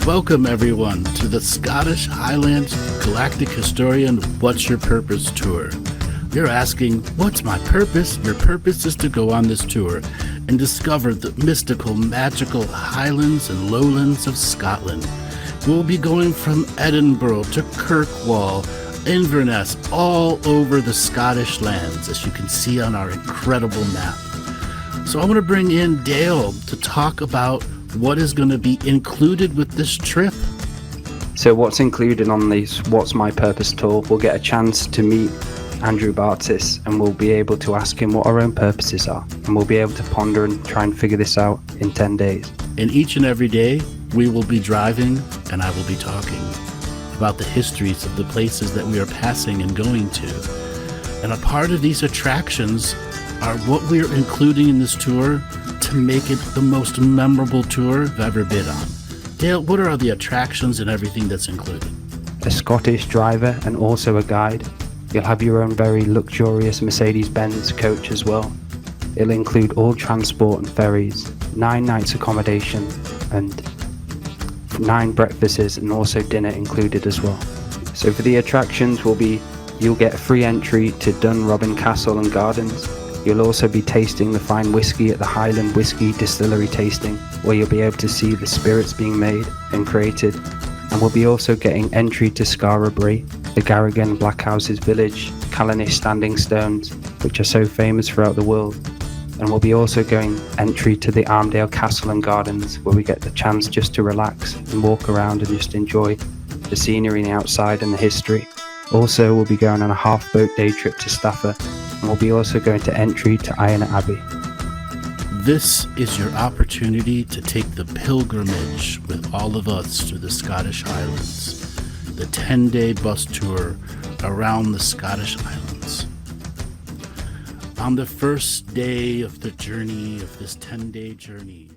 Welcome everyone to the Scottish Highlands Galactic Historian What's Your Purpose tour. You're asking, what's my purpose? Your purpose is to go on this tour and discover the mystical, magical Highlands and Lowlands of Scotland. We'll be going from Edinburgh to Kirkwall, Inverness, all over the Scottish lands, as you can see on our incredible map. So I want to bring in Dale to talk about what is going to be included with this trip. So what's included on this What's My Purpose tour, we'll get a chance to meet Andrew Bartzis, and we'll be able to ask him what our own purposes are, and we'll be able to ponder and try and figure this out in 10 days. And each and every day we will be driving and I will be talking about the histories of the places that we are passing and going to. And a part of these attractions are what we are including in this tour to make it the most memorable tour I've ever been on. Dale, what are the attractions and everything that's included? A Scottish driver and also a guide. You'll have your own very luxurious Mercedes-Benz coach as well. It'll include all transport and ferries, 9 nights accommodation and 9 breakfasts and also dinner included as well. So for the attractions you'll get free entry to Dunrobin Castle and Gardens. You'll also be tasting the fine whiskey at the Highland Whiskey Distillery tasting, where you'll be able to see the spirits being made and created. And we'll be also getting entry to Scarabray, the Garrigan Blackhouses village, Callanish Standing Stones, which are so famous throughout the world. And we'll be also going entry to the Armdale Castle and Gardens, where we get the chance just to relax and walk around and just enjoy the scenery and the outside and the history. Also, we'll be going on a half-boat day trip to Stafford, and we'll be also going to entry to Iron Abbey. This is your opportunity to take the pilgrimage with all of us through the Scottish Highlands, the 10-day bus tour around the Scottish Highlands. On the first day of the journey, of this 10-day journey,